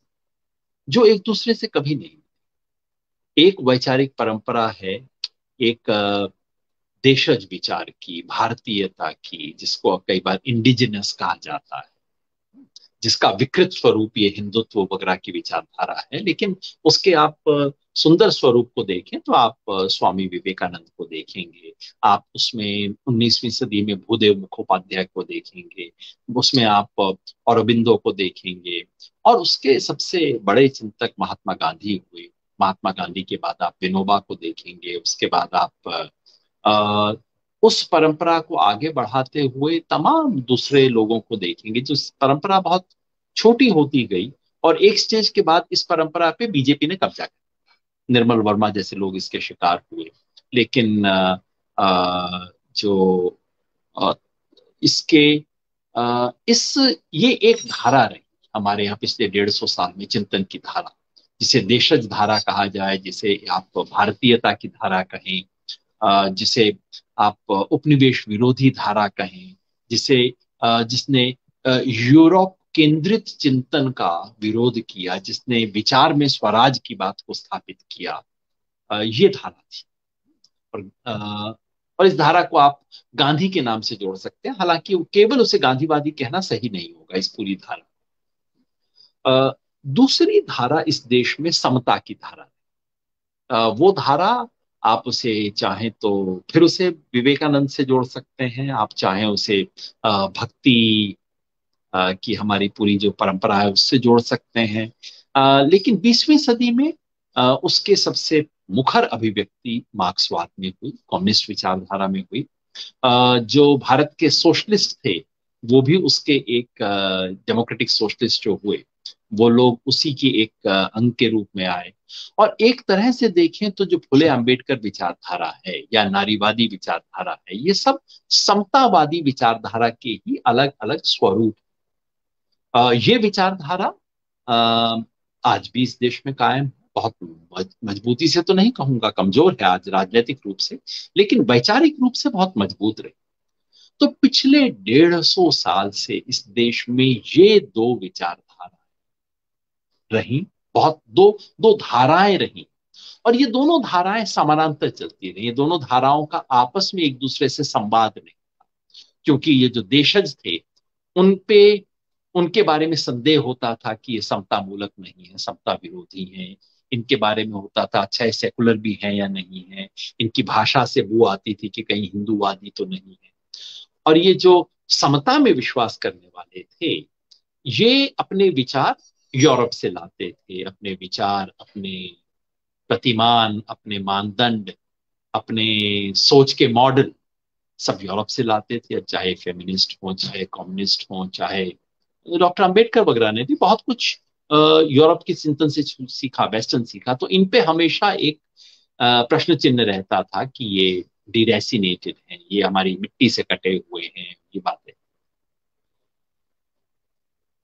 जो एक दूसरे से कभी नहीं। एक वैचारिक परंपरा है, एक देशज विचार की, भारतीयता की, जिसको कई बार इंडिजिनस कहा जाता है, जिसका विकृत स्वरूप ये हिंदुत्व वगैरह की विचारधारा है। लेकिन उसके आप सुंदर स्वरूप को देखें तो आप स्वामी विवेकानंद को देखेंगे, आप उसमें 19वीं सदी में भूदेव मुखोपाध्याय को देखेंगे, उसमें आप औरबिंदो को देखेंगे, और उसके सबसे बड़े चिंतक महात्मा गांधी हुए। महात्मा गांधी के बाद आप विनोबा को देखेंगे, उसके बाद आप अ, उस परंपरा को आगे बढ़ाते हुए तमाम दूसरे लोगों को देखेंगे। जो परंपरा बहुत छोटी होती गई और एक स्टेज के बाद इस परंपरा पे बीजेपी ने कब्जा किया, निर्मल वर्मा जैसे लोग इसके शिकार हुए। लेकिन जो अ, इसके इस ये एक धारा रही हमारे यहाँ पिछले 150 साल में, चिंतन की धारा, जिसे देशज धारा कहा जाए, जिसे आप भारतीयता की धारा कहें, जिसे आप उपनिवेश विरोधी धारा कहें, जिसे जिसने यूरोप केंद्रित चिंतन का विरोध किया, जिसने विचार में स्वराज की बात को स्थापित किया, ये धारा थी। और इस धारा को आप गांधी के नाम से जोड़ सकते हैं, हालांकि केवल उसे गांधीवादी कहना सही नहीं होगा इस पूरी धारा। दूसरी धारा इस देश में समता की धारा है। वो धारा आप उसे चाहें तो फिर उसे विवेकानंद से जोड़ सकते हैं, आप चाहें उसे भक्ति की हमारी पूरी जो परंपरा है उससे जोड़ सकते हैं। लेकिन 20वीं सदी में उसके सबसे मुखर अभिव्यक्ति मार्क्सवाद में हुई, कम्युनिस्ट विचारधारा में हुई। जो भारत के सोशलिस्ट थे वो भी उसके एक डेमोक्रेटिक सोशलिस्ट जो हुए, वो लोग उसी की एक अंग के रूप में आए। और एक तरह से देखें तो जो फुले अंबेडकर विचारधारा है या नारीवादी विचारधारा है, ये सब समतावादी विचारधारा के ही अलग अलग स्वरूप। ये विचारधारा आज भी इस देश में कायम है, बहुत मजबूती से तो नहीं कहूंगा, कमजोर है आज राजनीतिक रूप से, लेकिन वैचारिक रूप से बहुत मजबूत रही। तो पिछले 150 साल से इस देश में ये दो विचारधारा रही, बहुत दो दो धाराएं रही, और ये दोनों धाराएं समानांतर चलती रही। ये दोनों धाराओं का आपस में एक दूसरे से संवाद नहीं, क्योंकि ये जो देशज थे उनपे उनके बारे में संदेह होता था कि ये समता मूलक नहीं है, समता विरोधी है। इनके बारे में होता था अच्छा ये सेकुलर भी है या नहीं है। इनकी भाषा से वो आती थी कि कहीं हिंदूवादी तो नहीं है। और ये जो समता में विश्वास करने वाले थे, ये अपने विचार यूरोप से लाते थे, अपने विचार, अपने प्रतिमान, अपने मानदंड, अपने सोच के मॉडल सब यूरोप से लाते थे। चाहे फेमिनिस्ट हो, चाहे कम्युनिस्ट हो, चाहे डॉक्टर अंबेडकर वगैरह ने भी बहुत कुछ यूरोप के चिंतन से सीखा, वेस्टर्न सीखा। तो इन पे हमेशा एक प्रश्न चिन्ह रहता था कि ये डिरेसिनेटेड हैं, ये हमारी मिट्टी से कटे हुए हैं, ये बातें।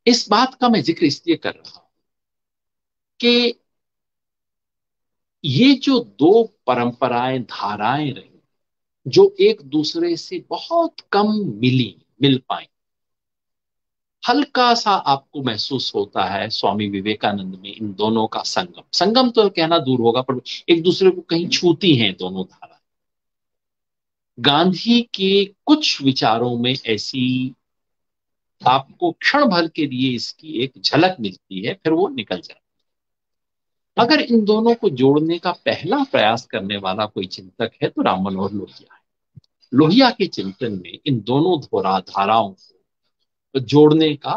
इस बात का मैं जिक्र इसलिए कर रहा हूं कि ये जो दो परंपराएं, धाराएं रही, जो एक दूसरे से बहुत कम मिल पाई, हल्का सा आपको महसूस होता है स्वामी विवेकानंद में इन दोनों का संगम। संगम तो कहना दूर होगा, पर एक दूसरे को कहीं छूती हैं दोनों धारा। गांधी के कुछ विचारों में ऐसी आपको क्षण भर के लिए इसकी एक झलक मिलती है, फिर वो निकल जाती है। अगर इन दोनों को जोड़ने का पहला प्रयास करने वाला कोई चिंतक है तो राम मनोहर लोहिया है। लोहिया के चिंतन में इन दोनों धाराओं को जोड़ने का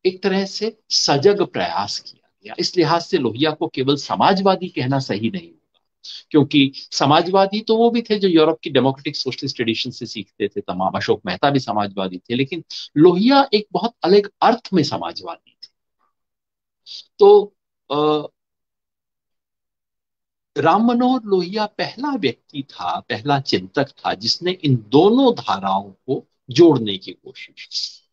एक तरह से सजग प्रयास किया गया। इस लिहाज से लोहिया को केवल समाजवादी कहना सही नहीं होगा, क्योंकि समाजवादी तो वो भी थे जो यूरोप की डेमोक्रेटिक सोशलिस्ट ट्रेडिशन से सीखते थे तमाम। अशोक मेहता भी समाजवादी थे, लेकिन लोहिया एक बहुत अलग अर्थ में समाजवादी थे। तो राम मनोहर लोहिया पहला व्यक्ति था, पहला चिंतक था जिसने इन दोनों धाराओं को जोड़ने की कोशिश की।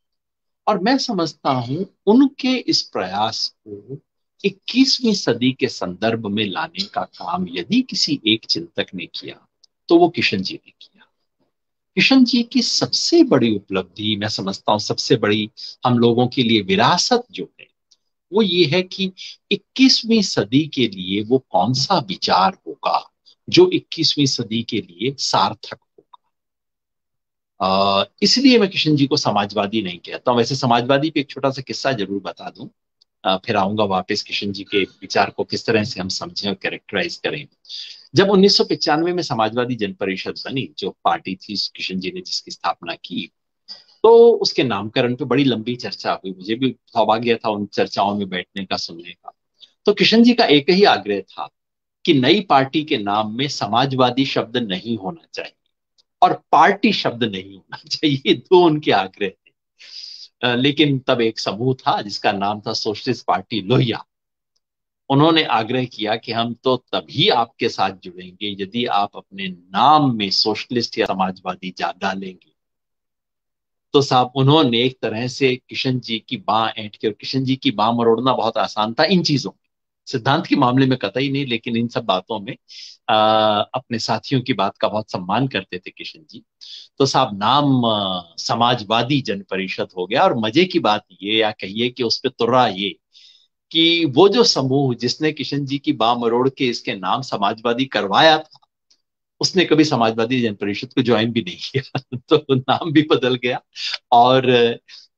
और मैं समझता हूं उनके इस प्रयास को 21वीं सदी के संदर्भ में लाने का काम यदि किसी एक चिंतक ने किया तो वो किशन जी ने किया। किशन जी की सबसे बड़ी उपलब्धि, मैं समझता हूं सबसे बड़ी हम लोगों के लिए विरासत जो है, वो ये है कि 21वीं सदी के लिए वो कौन सा विचार होगा जो 21वीं सदी के लिए सार्थक होगा। इसलिए मैं किशन जी को समाजवादी नहीं कहता हूं। वैसे समाजवादी पे एक छोटा सा किस्सा जरूर बता दूं, फिर आऊंगा वापस किशन जी के विचार को किस तरह से हम समझें और कैरेक्टराइज करें। जब 1995 में समाजवादी जन परिषद बनी, जो पार्टी थी किशन जी ने जिसकी स्थापना की, तो उसके नामकरण पे बड़ी लंबी चर्चा हुई। मुझे भी सौभाग्य था उन चर्चाओं में बैठने का, सुनने का। तो किशन जी का एक ही आग्रह था कि नई पार्टी के नाम में समाजवादी शब्द नहीं होना चाहिए और पार्टी शब्द नहीं होना चाहिए। दो उनके आग्रह थे। लेकिन तब एक समूह था जिसका नाम था सोशलिस्ट पार्टी लोहिया। उन्होंने आग्रह किया कि हम तो तभी आपके साथ जुड़ेंगे यदि आप अपने नाम में सोशलिस्ट या समाजवादी डालेंगे। तो साहब उन्होंने एक तरह से किशन जी की बाह ऐंठ के, और किशन जी की बाह मरोड़ना बहुत आसान था इन चीजों में, सिद्धांत के मामले में कतई नहीं, लेकिन इन सब बातों में अपने साथियों की बात का बहुत सम्मान करते थे किशन जी। तो साहब नाम समाजवादी जन परिषद हो गया। और मजे की बात ये, या कहिए कि उस पे तुर्रा ये, कि वो जो समूह जिसने किशन जी की बाह मरोड़ के इसके नाम समाजवादी करवाया था, उसने कभी समाजवादी जन परिषद को ज्वाइन भी नहीं किया। तो नाम भी बदल गया और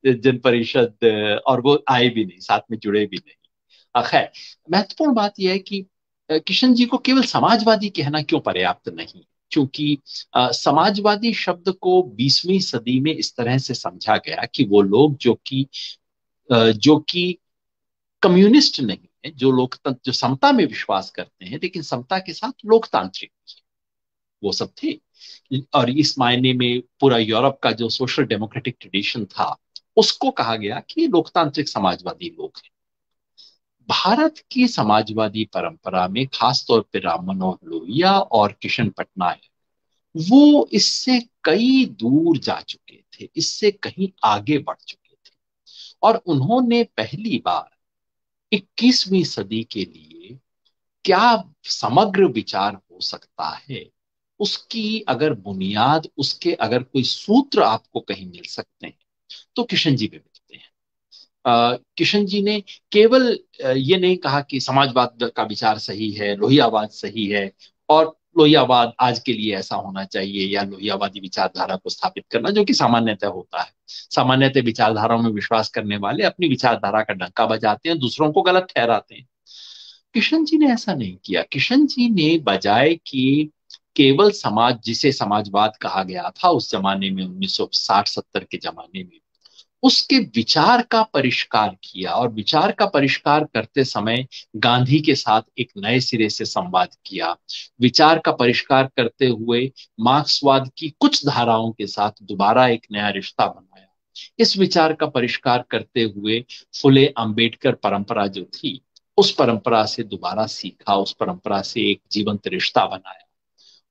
जन परिषद, और वो आए भी नहीं, साथ में जुड़े भी नहीं। खैर, महत्वपूर्ण बात यह है कि किशन जी को केवल समाजवादी कहना क्यों पर्याप्त नहीं, क्योंकि समाजवादी शब्द को 20वीं सदी में इस तरह से समझा गया कि वो लोग जो कि कम्युनिस्ट नहीं है, जो लोकतंत्र, जो समता में विश्वास करते हैं लेकिन समता के साथ लोकतांत्रिक, वो सब थे। और इस मायने में पूरा यूरोप का जो सोशल डेमोक्रेटिक ट्रेडिशन था, उसको कहा गया कि लोकतांत्रिक समाजवादी लोग हैं। भारत की समाजवादी परंपरा में खास तौर पर राम मनोहर लोहिया और किशन पटनायक, वो इससे कई दूर जा चुके थे, इससे कहीं आगे बढ़ चुके थे। और उन्होंने पहली बार 21वीं सदी के लिए क्या समग्र विचार हो सकता है, उसकी अगर बुनियाद, उसके अगर कोई सूत्र आपको कहीं मिल सकते हैं, तो किशन जी में मिलते हैं। किशन जी ने केवल ये नहीं कहा कि समाजवाद का विचार सही है, लोहियावाद सही है, और लोहियावाद आज के लिए ऐसा होना चाहिए, या लोहियावादी विचारधारा को स्थापित करना, जो कि सामान्यतः होता है। सामान्यतः विचारधाराओं में विश्वास करने वाले अपनी विचारधारा का डंका बजाते हैं, दूसरों को गलत ठहराते हैं। किशन जी ने ऐसा नहीं किया। किशन जी ने बजाय कि केवल समाज, जिसे समाजवाद कहा गया था उस जमाने में, 1960-70 के जमाने में, उसके विचार का परिष्कार किया। और विचार का परिष्कार करते समय गांधी के साथ एक नए सिरे से संवाद किया। विचार का परिष्कार करते हुए मार्क्सवाद की कुछ धाराओं के साथ दोबारा एक नया रिश्ता बनाया। इस विचार का परिष्कार करते हुए फुले अंबेडकर परंपरा जो थी, उस परंपरा से दोबारा सीखा, उस परंपरा से एक जीवंत रिश्ता बनाया।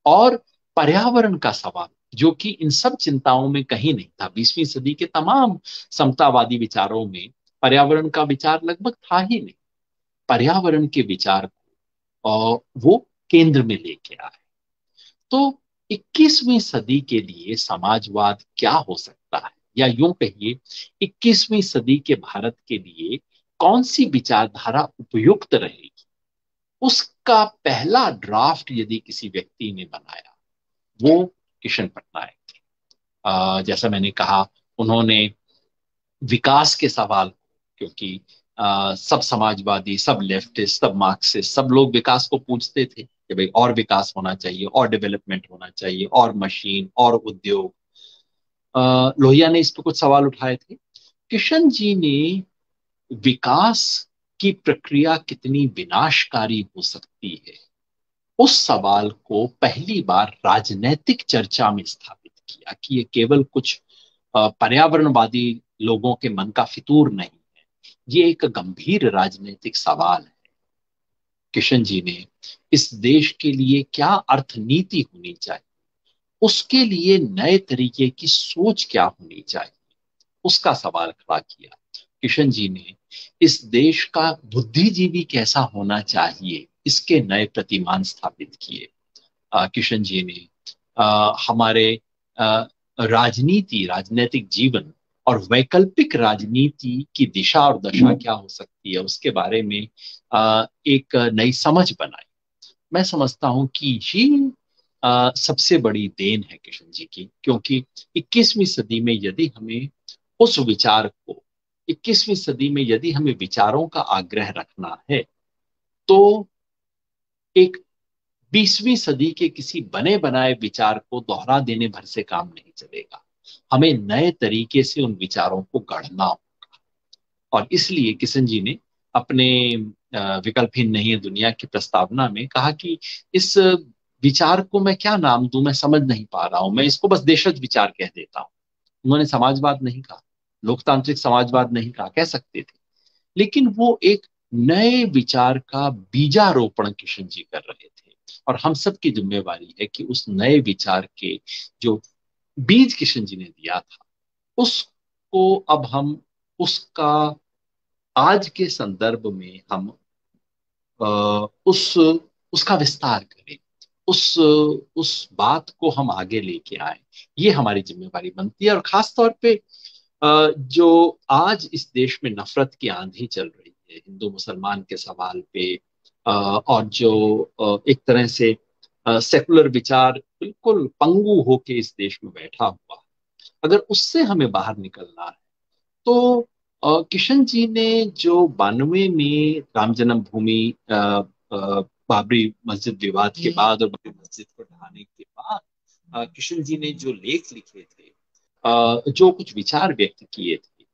और पर्यावरण का सवाल, जो कि इन सब चिंताओं में कहीं नहीं था, 20वीं सदी के तमाम समतावादी विचारों में पर्यावरण का विचार लगभग था ही नहीं। पर्यावरण के विचार को और वो केंद्र में लेके आए। तो 21वीं सदी के लिए समाजवाद क्या हो सकता है, या यूं कहिए 21वीं सदी के भारत के लिए कौन सी विचारधारा उपयुक्त रहेगी, उसका पहला ड्राफ्ट यदि किसी व्यक्ति ने बनाया, वो किशन पटनायक थे। जैसा मैंने कहा, उन्होंने विकास के सवाल, क्योंकि सब समाजवादी, सब लेफ्टिस्ट, सब मार्क्सिस्ट, सब लोग विकास को पूछते थे कि भाई और विकास होना चाहिए, और डेवलपमेंट होना चाहिए, और मशीन, और उद्योग। लोहिया ने इस पर कुछ सवाल उठाए थे। किशन जी ने विकास की प्रक्रिया कितनी विनाशकारी हो सकती है, उस सवाल को पहली बार राजनैतिक चर्चा में स्थापित किया कि ये केवल कुछ पर्यावरणवादी लोगों के मन का फितूर नहीं है, ये एक गंभीर राजनीतिक सवाल है। किशन जी ने इस देश के लिए क्या अर्थनीति होनी चाहिए, उसके लिए नए तरीके की सोच क्या होनी चाहिए, उसका सवाल खड़ा किया। किशन जी ने इस देश का बुद्धिजीवी कैसा होना चाहिए, इसके नए प्रतिमान स्थापित किए। किशन जी ने हमारे राजनीति, राजनीतिक जीवन और वैकल्पिक राजनीति की दिशा और दशा क्या हो सकती है, उसके बारे में एक नई समझ बनाई। मैं समझता हूं कि ये सबसे बड़ी देन है किशन जी की, क्योंकि 21वीं सदी में यदि हमें उस विचार को 21वीं सदी में यदि हमें विचारों का आग्रह रखना है, तो एक 20वीं सदी के किसी बने बनाए विचार को दोहरा देने भर से काम नहीं चलेगा। हमें नए तरीके से उन विचारों को गढ़ना हो। और इसलिए किशन जी ने अपने विकल्पहीन नहीं है दुनिया की प्रस्तावना में कहा कि इस विचार को मैं क्या नाम दूं, मैं समझ नहीं पा रहा हूं, मैं इसको बस देशज विचार कह देता हूं। उन्होंने समाजवाद नहीं कहा, लोकतांत्रिक समाजवाद नहीं कहा, कह सकते थे, लेकिन वो एक नए विचार का बीजारोपण किशन जी कर रहे थे। और हम सब की जिम्मेवारी है कि उस नए विचार के जो बीज किशन जी ने दिया था, उसको अब हम उसका आज के संदर्भ में हम उस उसका विस्तार करें, उस बात को हम आगे लेके आए। ये हमारी जिम्मेवारी बनती है। और खास तौर पे जो आज इस देश में नफरत की आंधी चल रही है हिंदू मुसलमान के सवाल पे, और जो एक तरह से सेकुलर विचार बिल्कुल पंगु होके इस देश में बैठा हुआ है, अगर उससे हमें बाहर निकलना है, तो किशन जी ने जो 92 में राम जन्मभूमि बाबरी मस्जिद विवाद के बाद और बाबरी मस्जिद को ढहाने के बाद किशन जी ने जो लेख लिखे थे, जो कुछ विचार व्यक्त किए थे,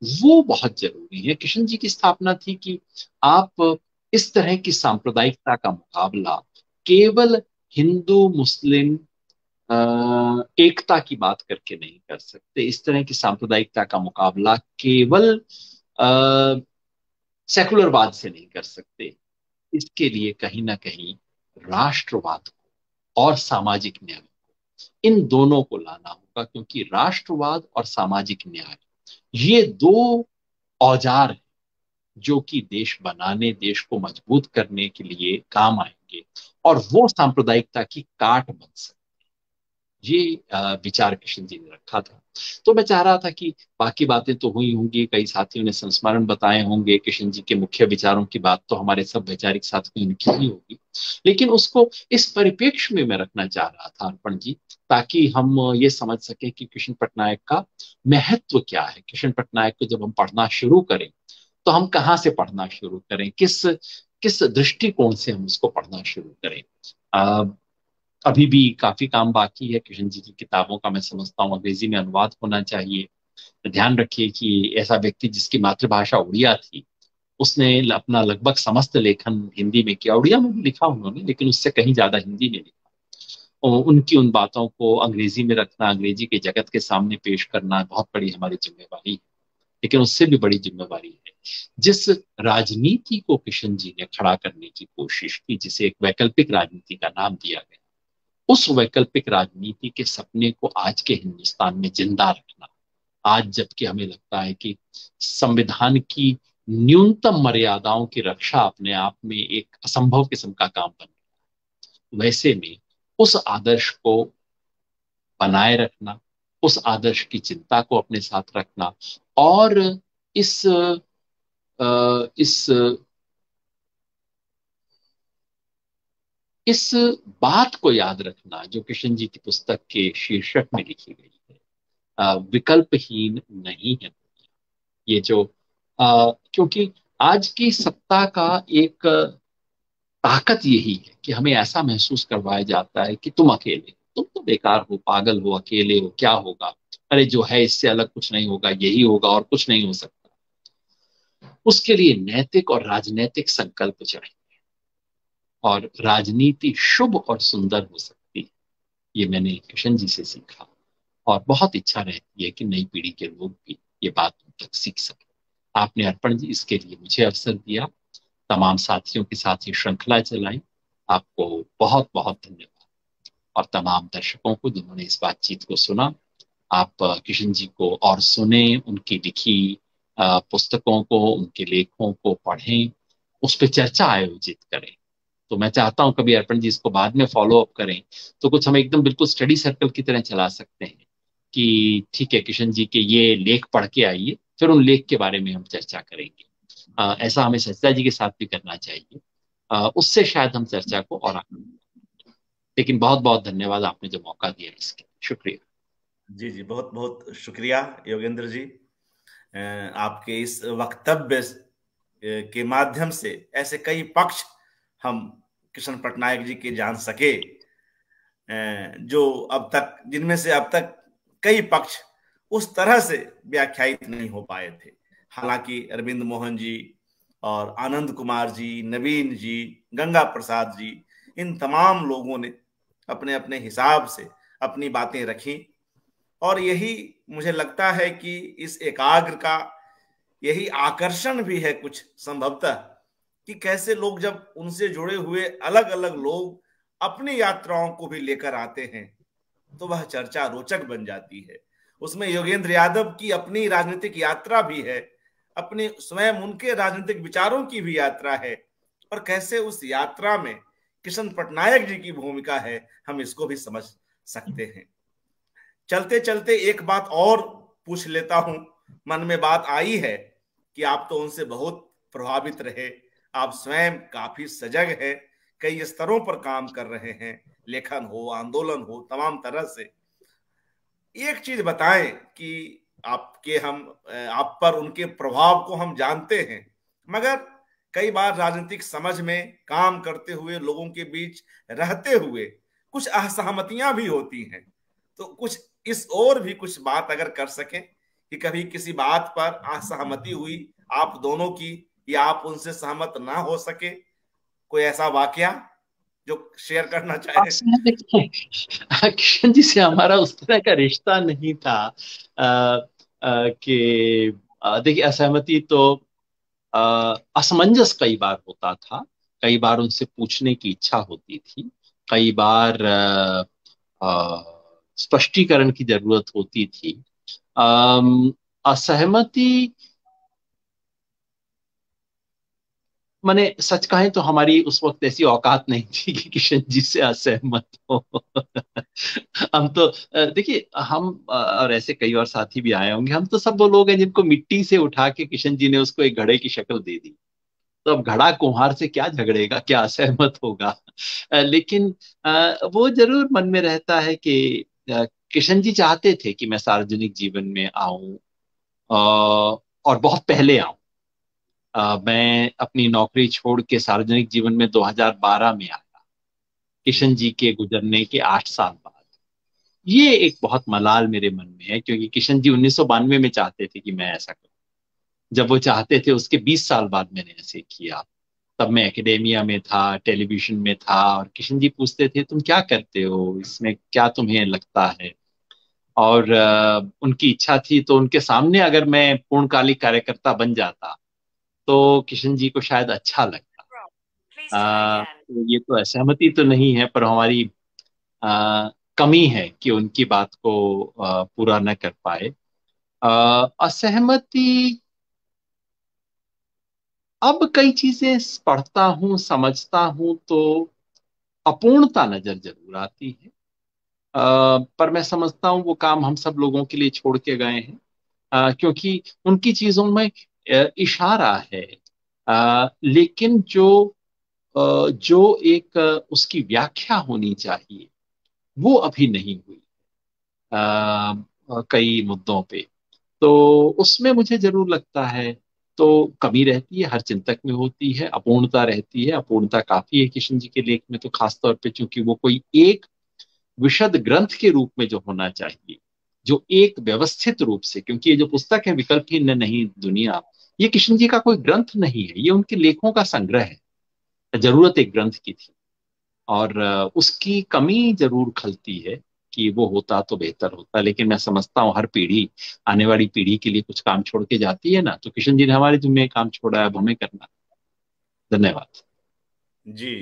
वो बहुत जरूरी है। किशन जी की स्थापना थी कि आप इस तरह की सांप्रदायिकता का मुकाबला केवल हिंदू मुस्लिम एकता की बात करके नहीं कर सकते। इस तरह की सांप्रदायिकता का मुकाबला केवल सेकुलरवाद से नहीं कर सकते। इसके लिए कहीं ना कहीं राष्ट्रवाद को और सामाजिक न्याय, इन दोनों को लाना होगा, क्योंकि राष्ट्रवाद और सामाजिक न्याय ये दो औजार हैं जो कि देश बनाने, देश को मजबूत करने के लिए काम आएंगे, और वो सांप्रदायिकता की काट बन सकते। ये विचार किशन जी ने रखा था। तो मैं चाह रहा था कि बाकी बातें तो हुई होंगी, कई साथियों ने संस्मरण बताए होंगे, किशन जी के मुख्य विचारों की बात तो हमारे सब वैचारिक साथियों ने की ही होगी, लेकिन उसको इस परिप्रेक्ष्य में मैं रखना चाह रहा था अर्पण जी, ताकि हम ये समझ सके कि कृष्ण पटनायक का महत्व क्या है। कृष्ण पटनायक को जब हम पढ़ना शुरू करें, तो हम कहाँ से पढ़ना शुरू करें, किस किस दृष्टिकोण से हम उसको पढ़ना शुरू करें। अभी भी काफी काम बाकी है। किशन जी की किताबों का मैं समझता हूँ अंग्रेजी में अनुवाद होना चाहिए। ध्यान रखिए कि ऐसा व्यक्ति जिसकी मातृभाषा उड़िया थी, उसने अपना लगभग समस्त लेखन हिंदी में किया। उड़िया में भी लिखा उन्होंने, लेकिन उससे कहीं ज्यादा हिंदी में लिखा। और उनकी उन बातों को अंग्रेजी में रखना, अंग्रेजी के जगत के सामने पेश करना बहुत बड़ी हमारी जिम्मेवारी है। लेकिन उससे भी बड़ी जिम्मेवारी है जिस राजनीति को किशन जी ने खड़ा करने की कोशिश की, जिसे एक वैकल्पिक राजनीति का नाम दिया गया, उस वैकल्पिक राजनीति के सपने को आज के हिंदुस्तान में जिंदा रखना। आज जबकि हमें लगता है कि संविधान की न्यूनतम मर्यादाओं की रक्षा अपने आप में एक असंभव किस्म का काम बन गया, वैसे में उस आदर्श को बनाए रखना, उस आदर्श की चिंता को अपने साथ रखना, और इस इस इस बात को याद रखना जो किशन जी की पुस्तक के शीर्षक में लिखी गई है, विकल्पहीन नहीं है। ये जो क्योंकि आज की सत्ता का एक ताकत यही है कि हमें ऐसा महसूस करवाया जाता है कि तुम अकेले, तुम तो बेकार हो, पागल हो, अकेले हो, क्या होगा, अरे जो है इससे अलग कुछ नहीं होगा, यही होगा और कुछ नहीं हो सकता। उसके लिए नैतिक और राजनैतिक संकल्प चाहिए, और राजनीति शुभ और सुंदर हो सकती है। ये मैंने किशन जी से सीखा, और बहुत इच्छा रहती है कि नई पीढ़ी के लोग भी ये बात उन तक सीख सके। आपने अर्पण जी इसके लिए मुझे अवसर दिया, तमाम साथियों के साथ ये श्रृंखला चलाई, आपको बहुत बहुत धन्यवाद। और तमाम दर्शकों को जिन्होंने इस बातचीत को सुना, आप किशन जी को और सुने, उनकी लिखी पुस्तकों को, उनके लेखों को पढ़ें, उस पर चर्चा आयोजित करें। तो मैं चाहता हूं कभी अर्पण जी इसको बाद में फॉलो अप करें, तो कुछ हम एकदम बिल्कुल स्टडी सर्कल की तरह चला सकते हैं कि ठीक है, किशन जी के ये लेख पढ़ के आइए, फिर उन लेख के बारे में हम चर्चा करेंगे। ऐसा हमें सचदा जी के साथ भी करना चाहिए। उससे शायद हम चर्चा को और आगे लेकिन बहुत बहुत धन्यवाद, आपने जो मौका दिया इसके लिए, शुक्रिया। जी जी, बहुत बहुत शुक्रिया योगेंद्र जी। आपके इस वक्तव्य के माध्यम से ऐसे कई पक्ष हम कृष्ण पटनायक जी के जान सके, जो अब तक, जिनमें से अब तक कई पक्ष उस तरह से व्याख्यायित नहीं हो पाए थे। हालांकि अरविंद मोहन जी और आनंद कुमार जी, नवीन जी, गंगा प्रसाद जी, इन तमाम लोगों ने अपने अपने हिसाब से अपनी बातें रखी। और यही मुझे लगता है कि इस एकाग्र का यही आकर्षण भी है कुछ संभवतः, कि कैसे लोग जब उनसे जुड़े हुए अलग अलग लोग अपनी यात्राओं को भी लेकर आते हैं तो वह चर्चा रोचक बन जाती है। उसमें योगेंद्र यादव की अपनी राजनीतिक यात्रा भी है, अपने स्वयं उनके राजनीतिक विचारों की भी यात्रा है, और कैसे उस यात्रा में कृष्ण पटनायक जी की भूमिका है, हम इसको भी समझ सकते हैं। चलते चलते एक बात और पूछ लेता हूं, मन में बात आई है कि आप तो उनसे बहुत प्रभावित रहे, आप स्वयं काफी सजग है, कई स्तरों पर काम कर रहे हैं, लेखन हो, आंदोलन हो, तमाम तरह से। एक चीज बताएं कि आपके हम आप पर उनके प्रभाव को हम जानते हैं, मगर कई बार राजनीतिक समझ में काम करते हुए लोगों के बीच रहते हुए कुछ असहमतियां भी होती हैं। तो कुछ इस और भी कुछ बात अगर कर सकें कि कभी किसी बात पर असहमति हुई आप दोनों की, या आप उनसे सहमत ना हो सके, कोई ऐसा वाकया जो शेयर करना चाहे। अक्सर देखिए, किशन जी से हमारा उस तरह का रिश्ता नहीं था कि देखिए, असहमति तो असमंजस कई बार होता था, कई बार उनसे पूछने की इच्छा होती थी, कई बार स्पष्टीकरण की जरूरत होती थी। असहमति, माने सच कहें तो हमारी उस वक्त ऐसी औकात नहीं थी कि किशन जी से असहमत हो। हम तो देखिए, हम और ऐसे कई और साथी भी आए होंगे, हम तो सब वो लोग हैं जिनको मिट्टी से उठा के किशन जी ने उसको एक घड़े की शक्ल दे दी। तो अब घड़ा कुम्हार से क्या झगड़ेगा, क्या असहमत होगा। लेकिन वो जरूर मन में रहता है कि किशन जी चाहते थे कि मैं सार्वजनिक जीवन में आऊं, और बहुत पहले आऊं। मैं अपनी नौकरी छोड़ के सार्वजनिक जीवन में 2012 में आया, जी किशन जी के गुजरने के 8 साल बाद। ये एक बहुत मलाल मेरे मन में है, क्योंकि किशन जी 1992 में चाहते थे कि मैं ऐसा करूं। जब वो चाहते थे उसके 20 साल बाद मैंने ऐसे किया। तब मैं एकेडेमिया में था, टेलीविजन में था, और किशन जी पूछते थे तुम क्या करते हो, इसमें क्या तुम्हें लगता है। और उनकी इच्छा थी, तो उनके सामने अगर मैं पूर्णकालिक कार्यकर्ता बन जाता तो किशन जी को शायद अच्छा लगता। तो ये तो असहमति तो नहीं है, पर हमारी आ, कमी है कि उनकी बात को पूरा न कर पाए। असहमति, अब कई चीजें पढ़ता हूँ, समझता हूँ, तो अपूर्णता नजर जरूर आती है। पर मैं समझता हूँ वो काम हम सब लोगों के लिए छोड़ के गए हैं, क्योंकि उनकी चीजों में इशारा है। लेकिन जो एक उसकी व्याख्या होनी चाहिए वो अभी नहीं हुई कई मुद्दों पे। तो उसमें मुझे जरूर लगता है, तो कमी रहती है, हर चिंतक में होती है, अपूर्णता रहती है। अपूर्णता काफी है किशन जी के लेख में, तो खास तौर पे चूंकि वो कोई एक विशद ग्रंथ के रूप में जो होना चाहिए, जो एक व्यवस्थित रूप से, क्योंकि ये जो पुस्तक है विकल्पहीन नहीं दुनिया, ये किशन जी का कोई ग्रंथ नहीं है, ये उनके लेखों का संग्रह है। जरूरत एक ग्रंथ की थी, और उसकी कमी जरूर खलती है कि वो होता तो बेहतर होता। लेकिन मैं समझता हूँ हर पीढ़ी आने वाली पीढ़ी के लिए कुछ काम छोड़ के जाती है ना, तो किशन जी ने हमारे जिम्मे काम छोड़ा है, अब हमें करना। धन्यवाद। जी,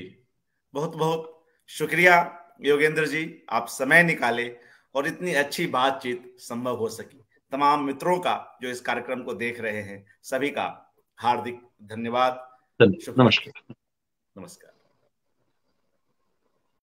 बहुत बहुत शुक्रिया योगेंद्र जी, आप समय निकाले और इतनी अच्छी बातचीत संभव हो सकी। तमाम मित्रों का जो इस कार्यक्रम को देख रहे हैं, सभी का हार्दिक धन्यवाद। शुभ रात्रि। नमस्कार। नमस्कार।